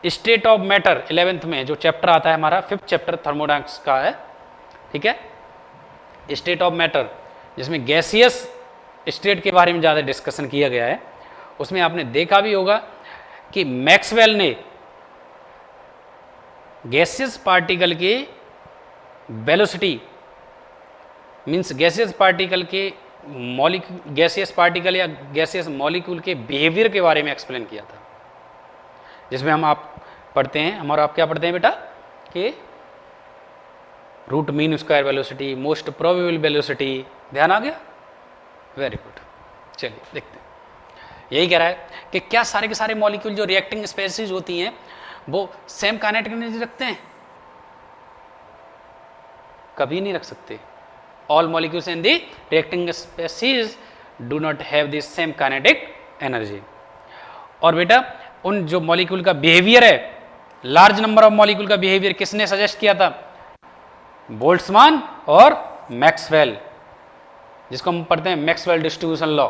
स्टेट ऑफ मैटर 11th में जो चैप्टर आता है हमारा 5th चैप्टर थर्मोडायनामिक्स का है, ठीक है, स्टेट ऑफ मैटर, जिसमें गैसियस स्टेट के बारे में ज़्यादा डिस्कशन किया गया है, उसमें आपने देखा भी होगा कि मैक्सवेल ने गैसियस पार्टिकल के वेलोसिटी मींस गैसियस पार्टिकल के मॉलिक्यूल गैसियस पार्टिकल या गैसियस मॉलिक्यूल के बिहेवियर के बारे में एक्सप्लेन किया था, जिसमें हम आप पढ़ते हैं, हमारा आप क्या पढ़ते हैं बेटा कि root mean square velocity, most probable velocity. ध्यान आ गया? Very good. चलिए देखते हैं। यही कह रहा है कि क्या सारे के सारे मॉलिक्यूल जो रिएक्टिंग स्पेसीज होती हैं वो सेम काइनेटिक एनर्जी रखते हैं? कभी नहीं रख सकते। All molecules in the reacting species do not have the same kinetic energy. और बेटा उन जो मॉलिक्यूल का बिहेवियर है, लार्ज नंबर ऑफ मॉलिक्यूल का बिहेवियर किसने सजेस्ट किया था? बोल्ट्जमान और मैक्सवेल, जिसको हम पढ़ते हैं Maxwell distribution law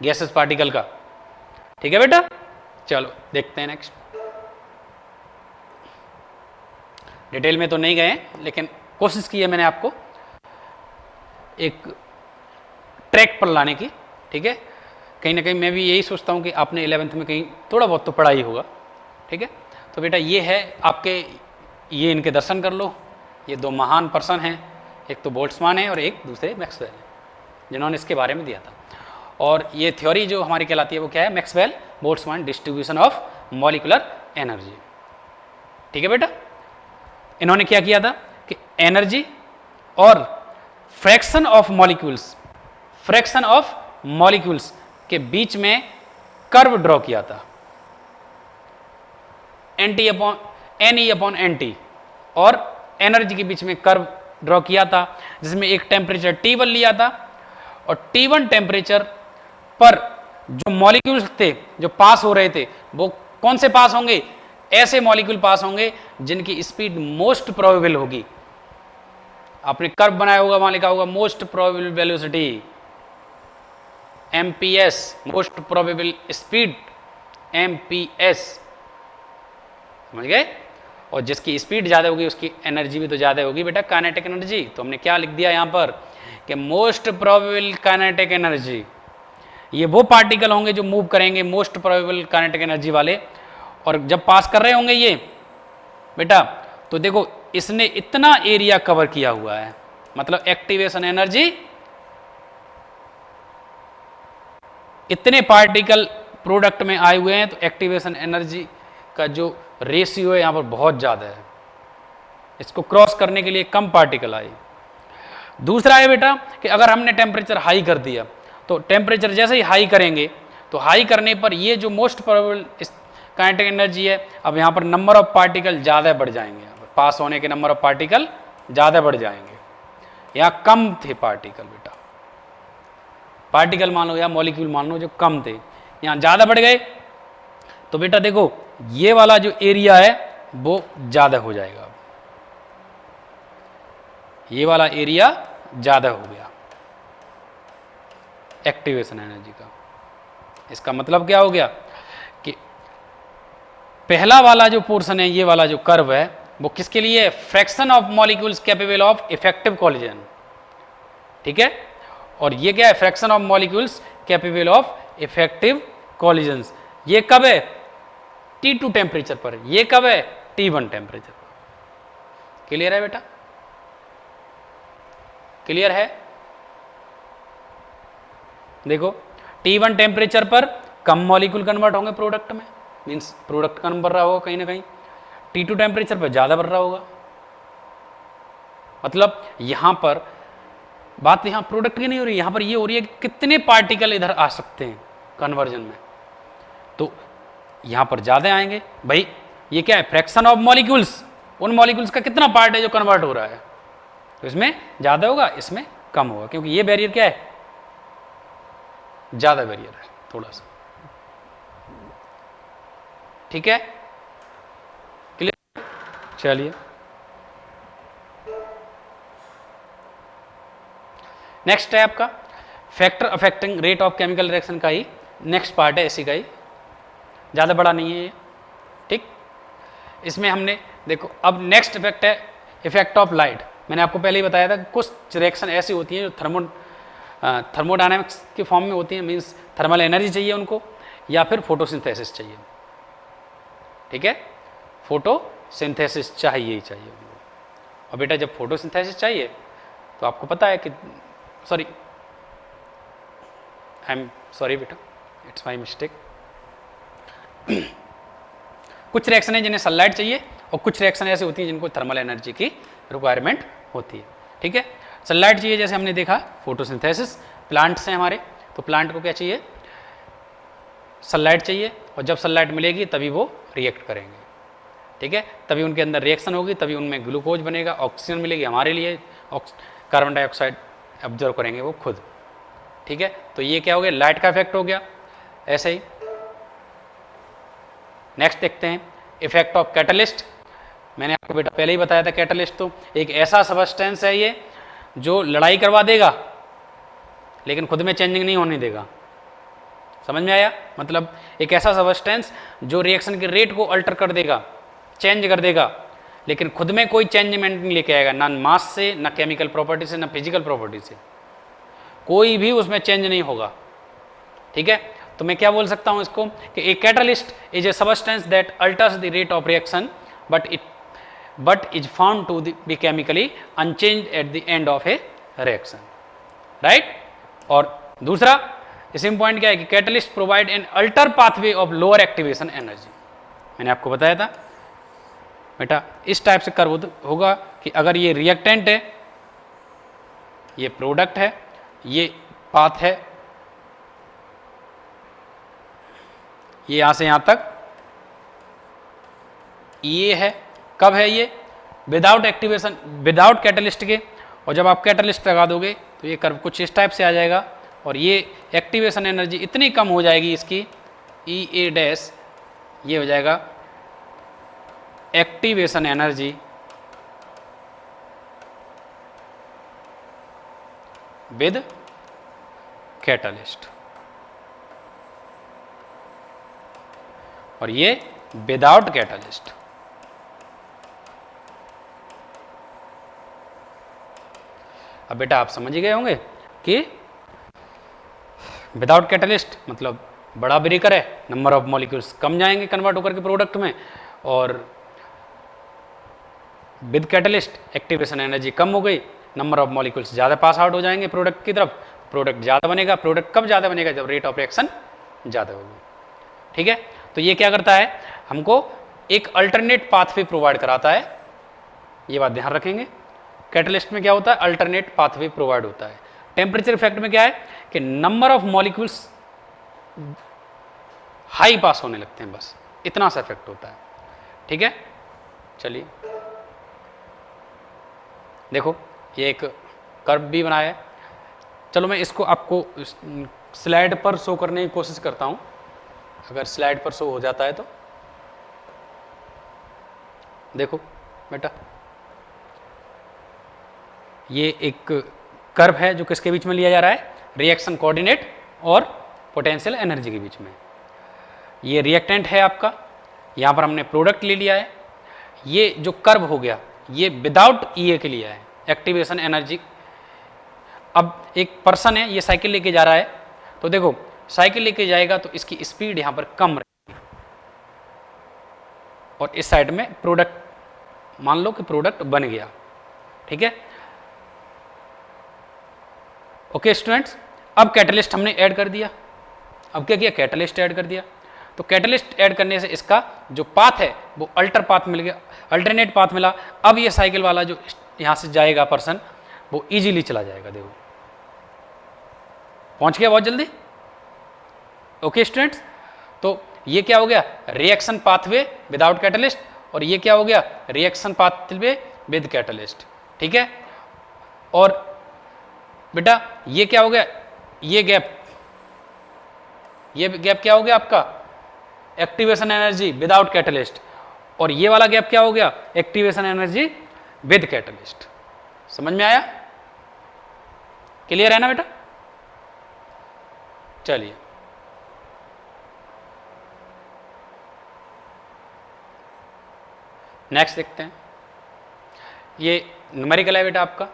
gases particle का। ठीक है बेटा, चलो देखते हैं नेक्स्ट। डिटेल में तो नहीं गए लेकिन कोशिश की है मैंने आपको एक ट्रैक पर लाने की। ठीक है, कहीं ना कहीं मैं भी यही सोचता हूँ कि आपने 11th में कहीं थोड़ा बहुत तो पढ़ा ही होगा। ठीक है, तो बेटा ये है आपके, ये इनके दर्शन कर लो। ये दो महान पर्सन हैं, एक तो बोल्ट्जमान है और एक दूसरे मैक्सवेल है, जिन्होंने इसके बारे में दिया था। और ये थ्योरी जो हमारी कहलाती है वो क्या है? Maxwell Boltzmann distribution of molecular energy. ठीक है बेटा, इन्होंने क्या किया था कि एनर्जी और फ्रैक्शन ऑफ मॉलिक्यूल्स के बीच में कर्व ड्रॉ किया था, एनई अपॉन एनटी, और एनर्जी के बीच में कर्व ड्रॉ किया था, जिसमें एक टेम्परेचर T1 लिया था। और T1 टेम्परेचर पर जो मॉलिक्यूल्स थे जो पास हो रहे थे वो कौन से पास होंगे? ऐसे मॉलिक्यूल पास होंगे जिनकी स्पीड मोस्ट प्रोबेबल होगी। आपने कर्व बनाया होगा, वहां लिखा होगा most probable velocity, MPS, most probable speed MPS, समझ गए? और जिसकी स्पीड ज़्यादा होगी उसकी एनर्जी भी तो ज़्यादा होगी बेटा, काइनेटिक एनर्जी। तो हमने क्या लिख दिया यहाँ पर कि मोस्ट प्रोबेबल काइनेटिक एनर्जी, ये वो पार्टिकल होंगे जो मूव करेंगे मोस्ट प्रोबेबल काइनेटिक एनर्जी वाले, और जब पास कर रहे होंगे ये बेटा, तो देखो इसने इतना एरिया कवर किया हुआ है, मतलब एक्टिवेशन एनर्जी, इतने पार्टिकल प्रोडक्ट में आए हुए हैं, तो एक्टिवेशन एनर्जी का जो रेशियो है यहां पर बहुत ज़्यादा है, इसको क्रॉस करने के लिए कम पार्टिकल आए। दूसरा है बेटा कि अगर हमने टेम्परेचर हाई कर दिया, तो टेम्परेचर जैसे ही हाई करेंगे, तो हाई करने पर ये जो मोस्ट प्रोबेबल काइनेटिक एनर्जी है, अब यहाँ पर नंबर ऑफ पार्टिकल ज़्यादा बढ़ जाएंगे, यहाँ पर पास होने के नंबर ऑफ पार्टिकल ज़्यादा बढ़ जाएंगे। यहाँ कम थे पार्टिकल बेटा, पार्टिकल मान लो या मॉलिक्यूल मान लो जो कम थे, यहाँ ज़्यादा बढ़ गए, तो बेटा देखो ये वाला जो एरिया है वो ज़्यादा हो जाएगा, ये वाला एरिया ज़्यादा हो गया एक्टिवेशन एनर्जी का। इसका मतलब क्या हो गया कि पहला वाला जो पोर्शन है, ये वाला जो कर्व है, वो किसके लिए है? Fraction of molecules capable of effective collision, ठीक है। और ये क्या है? Fraction of molecules capable of effective collisions. ये कब है? T2 टेम्परेचर पर। ये कब है? T1 टेम्परेचर पर। क्लियर है बेटा? क्लियर है? देखो T1 टेम्परेचर पर कम मॉलिक्यूल कन्वर्ट होंगे प्रोडक्ट में, मीन्स प्रोडक्ट कम बढ़ रहा होगा कहीं ना कहीं। T2 टेम्परेचर पर ज़्यादा बढ़ रहा होगा, मतलब यहां पर बात यहां प्रोडक्ट की नहीं हो रही, यहां पर ये हो रही है कि कितने पार्टिकल इधर आ सकते हैं कन्वर्जन में, तो यहां पर ज़्यादा आएंगे। भाई ये क्या है? फ्रैक्शन ऑफ मॉलिक्यूल्स, उन मॉलिक्यूल्स का कितना पार्ट है जो कन्वर्ट हो रहा है, तो इसमें ज़्यादा होगा, इसमें कम होगा, क्योंकि ये बैरियर क्या है? ज़्यादा बैरियर है थोड़ा सा, ठीक है। क्लियर? चलिए नेक्स्ट है आपका factor affecting rate of chemical reaction का ही नेक्स्ट पार्ट है, इसी का ही, ज़्यादा बड़ा नहीं है ये, ठीक। इसमें हमने देखो अब नेक्स्ट इफेक्ट है इफेक्ट ऑफ लाइट। मैंने आपको पहले ही बताया था कि कुछ रिएक्शन ऐसी होती हैं जो थर्मोडायनामिक्स के फॉर्म में होती हैं, मीन्स थर्मल एनर्जी चाहिए उनको, या फिर फोटोसिंथेसिस चाहिए, ठीक है। फोटोसिंथेसिस चाहिए ही चाहिए उनको। और बेटा जब फोटोसिंथेसिस चाहिए तो आपको पता है कि आई एम सॉरी बेटा, इट्स माई मिस्टेक। कुछ रिएक्शन है जिन्हें सनलाइट चाहिए, और कुछ रिएक्शन ऐसी होती हैं जिनको थर्मल एनर्जी की रिक्वायरमेंट होती है, ठीक है। सनलाइट चाहिए, जैसे हमने देखा फोटोसिंथेसिस, प्लांट्स हैं हमारे, तो प्लांट को क्या चाहिए? सनलाइट चाहिए, और जब सनलाइट मिलेगी तभी वो रिएक्ट करेंगे, ठीक है, तभी उनके अंदर रिएक्शन होगी, तभी उनमें ग्लूकोज बनेगा, ऑक्सीजन मिलेगी हमारे लिए, कार्बन डाइऑक्साइड ऑब्जर्व करेंगे वो खुद, ठीक है। तो ये क्या हो गया? लाइट का इफेक्ट हो गया। ऐसे ही नेक्स्ट देखते हैं इफेक्ट ऑफ कैटलिस्ट। मैंने आपको बेटा पहले ही बताया था, कैटलिस्ट तो एक ऐसा सबस्टेंस है ये जो लड़ाई करवा देगा लेकिन खुद में चेंजिंग नहीं होने देगा। समझ में आया? मतलब एक ऐसा सबस्टेंस जो रिएक्शन के रेट को अल्टर कर देगा, चेंज कर देगा, लेकिन खुद में कोई चेंजमेंट नहीं लेके आएगा, ना मास से, ना केमिकल प्रॉपर्टी से, ना फिजिकल प्रॉपर्टी से, कोई भी उसमें चेंज नहीं होगा, ठीक है। तो मैं क्या बोल सकता हूं इसको कि a catalyst is a substance that alters the rate of reaction but is found to be chemically unchanged at the end of a reaction, right. और दूसरा इसी पॉइंट क्या है कि catalyst provide an alter pathway of lower activation energy. मैंने आपको बताया था बेटा, इस टाइप से कर्व होगा कि अगर ये रिएक्टेंट है, ये प्रोडक्ट है, ये पाथ है, ये यहां से यहां तक, ये है, कब है ये? विदाउट एक्टिवेशन, विदाउट कैटलिस्ट के। और जब आप कैटलिस्ट लगा दोगे तो ये कर्व कुछ इस टाइप से आ जाएगा, और ये एक्टिवेशन एनर्जी इतनी कम हो जाएगी इसकी, EA' ये हो जाएगा एक्टिवेशन एनर्जी विद कैटलिस्ट, और ये विदाउट कैटलिस्ट। अब बेटा आप समझ ही गए होंगे कि विदाउट कैटलिस्ट मतलब बड़ा ब्रेकर है, नंबर ऑफ मॉलिक्यूल्स कम जाएंगे कन्वर्ट होकर के प्रोडक्ट में, और विद कैटलिस्ट एक्टिवेशन एनर्जी कम हो गई, नंबर ऑफ मॉलिक्यूल्स ज़्यादा पास आउट हो जाएंगे प्रोडक्ट की तरफ, प्रोडक्ट ज़्यादा बनेगा। प्रोडक्ट कब ज़्यादा बनेगा? जब रेट ऑफ रिएक्शन ज़्यादा होगी। ठीक है, तो ये क्या करता है, हमको एक अल्टरनेट पाथवे प्रोवाइड कराता है, ये बात ध्यान रखेंगे। कैटलिस्ट में क्या होता है? अल्टरनेट पाथवे प्रोवाइड होता है। टेम्परेचर इफेक्ट में क्या है कि number of molecules high pass होने लगते हैं, बस इतना सा इफेक्ट होता है। ठीक है, चलिए देखो ये एक कर्व भी बनाया है। चलो मैं इसको आपको स्लाइड पर शो करने की कोशिश करता हूं, अगर स्लाइड पर शो हो जाता है तो। देखो बेटा ये एक कर्व है जो किसके बीच में लिया जा रहा है? रिएक्शन कोऑर्डिनेट और पोटेंशियल एनर्जी के बीच में। ये रिएक्टेंट है आपका, यहाँ पर हमने प्रोडक्ट ले लिया है। ये जो कर्व हो गया ये विदाउट ईए के लिए है, एक्टिवेशन एनर्जी। अब एक पर्सन है, ये साइकिल लेके जा रहा है, तो देखो साइकिल लेके जाएगा तो इसकी स्पीड यहाँ पर कम रहेगी, और इस साइड में प्रोडक्ट, मान लो कि प्रोडक्ट बन गया। ठीक है, ओके स्टूडेंट्स, अब कैटलिस्ट हमने ऐड कर दिया। अब क्या किया? कैटलिस्ट ऐड कर दिया। तो कैटलिस्ट ऐड करने से इसका जो पाथ है वो अल्टर पाथ मिल गया, अल्टरनेट पाथ मिला। अब ये साइकिल वाला जो यहाँ से जाएगा पर्सन वो इजीली चला जाएगा। देखो पहुंच गया बहुत जल्दी। ओके स्टूडेंट्स, तो ये क्या हो गया? रिएक्शन पाथवे विदाउट कैटलिस्ट, और ये क्या हो गया? Reaction pathway with catalyst. ठीक है, और बेटा ये क्या हो गया? ये गैप क्या हो गया आपका? Activation energy without catalyst. और ये वाला गैप क्या हो गया? Activation energy with catalyst. समझ में आया? क्लियर है ना बेटा? चलिए नेक्स्ट देखते हैं। ये न्यूमेरिकल है बेटा आपका,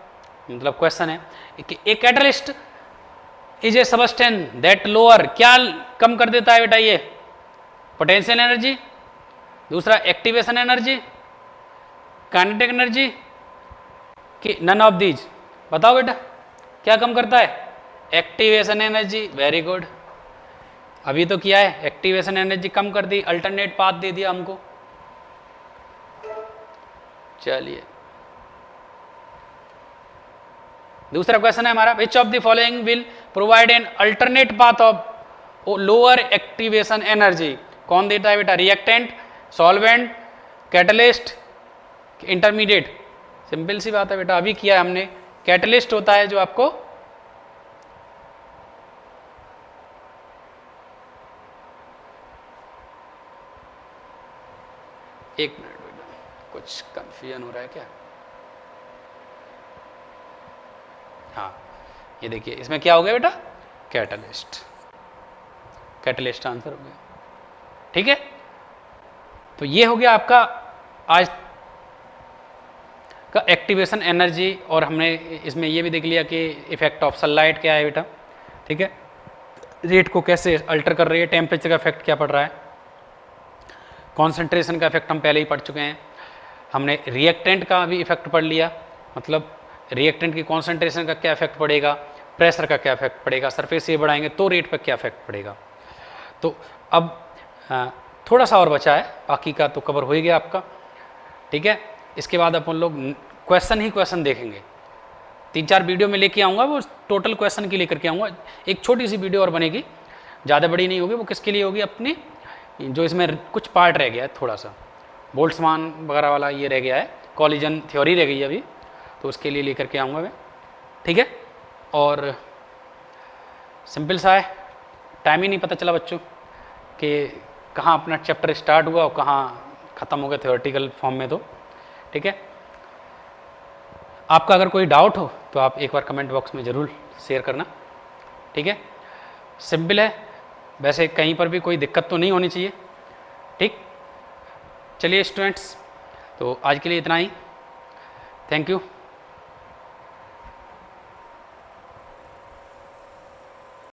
मतलब क्वेश्चन है कि a catalyst is a substance that lower, क्या कम कर देता है बेटा? ये पोटेंशियल एनर्जी, दूसरा एक्टिवेशन एनर्जी, काइनेटिक एनर्जी, कि नन ऑफ दीज? बताओ बेटा क्या कम करता है? Activation energy. वेरी गुड, अभी तो किया है, एक्टिवेशन एनर्जी कम कर दी, अल्टरनेट पाथ दे दिया हमको। चलिए दूसरा क्वेश्चन है हमारा, which of the following will provide an alternate path of lower activation energy? कौन देता है बेटा? Reactant, solvent, catalyst, intermediate? Simple सी बात है बेटा, अभी किया है हमने। कैटलिस्ट होता है जो आपको एक मिनट बेटा, कुछ कंफ्यूजन हो रहा है क्या? हाँ ये देखिए, इसमें क्या हो गया बेटा? कैटलिस्ट। कैटलिस्ट आंसर हो गया। ठीक है, तो ये हो गया आपका आज का एक्टिवेशन एनर्जी, और हमने इसमें ये भी देख लिया कि इफेक्ट ऑफ सनलाइट क्या है बेटा। ठीक है, रेट को कैसे अल्टर कर रही है, टेम्परेचर का इफेक्ट क्या पड़ रहा है, कॉन्सेंट्रेशन का इफेक्ट हम पहले ही पढ़ चुके हैं। हमने रिएक्टेंट का भी इफेक्ट पढ़ लिया, मतलब रिएक्टेंट की कॉन्सेंट्रेशन का क्या इफेक्ट पड़ेगा, प्रेशर का क्या इफेक्ट पड़ेगा, सरफेस ये बढ़ाएंगे तो रेट पर क्या इफेक्ट पड़ेगा। तो अब थोड़ा सा और बचा है, बाकी का तो कवर हो ही गया आपका। ठीक है, इसके बाद अपन लोग क्वेश्चन ही क्वेश्चन देखेंगे। 3-4 वीडियो में लेके आऊँगा, वो टोटल क्वेश्चन की लेकर के आऊँगा। एक छोटी सी वीडियो और बनेगी, ज़्यादा बड़ी नहीं होगी। वो किसके लिए होगी? अपनी जो इसमें कुछ पार्ट रह गया है, थोड़ा सा बोल्ट्जमान वगैरह वाला ये रह गया है, कॉलिजन थ्योरी रह गई है अभी, तो उसके लिए लेकर के आऊँगा मैं। ठीक है, और सिंपल सा है, टाइम ही नहीं पता चला बच्चों कि कहाँ अपना चैप्टर स्टार्ट हुआ और कहाँ ख़त्म हो गया थ्योरेटिकल फॉर्म में। तो ठीक है, आपका अगर कोई डाउट हो तो आप एक बार कमेंट बॉक्स में ज़रूर शेयर करना। ठीक है, सिंपल है, वैसे कहीं पर भी कोई दिक्कत तो नहीं होनी चाहिए। ठीक, चलिए स्टूडेंट्स, तो आज के लिए इतना ही। Thank you.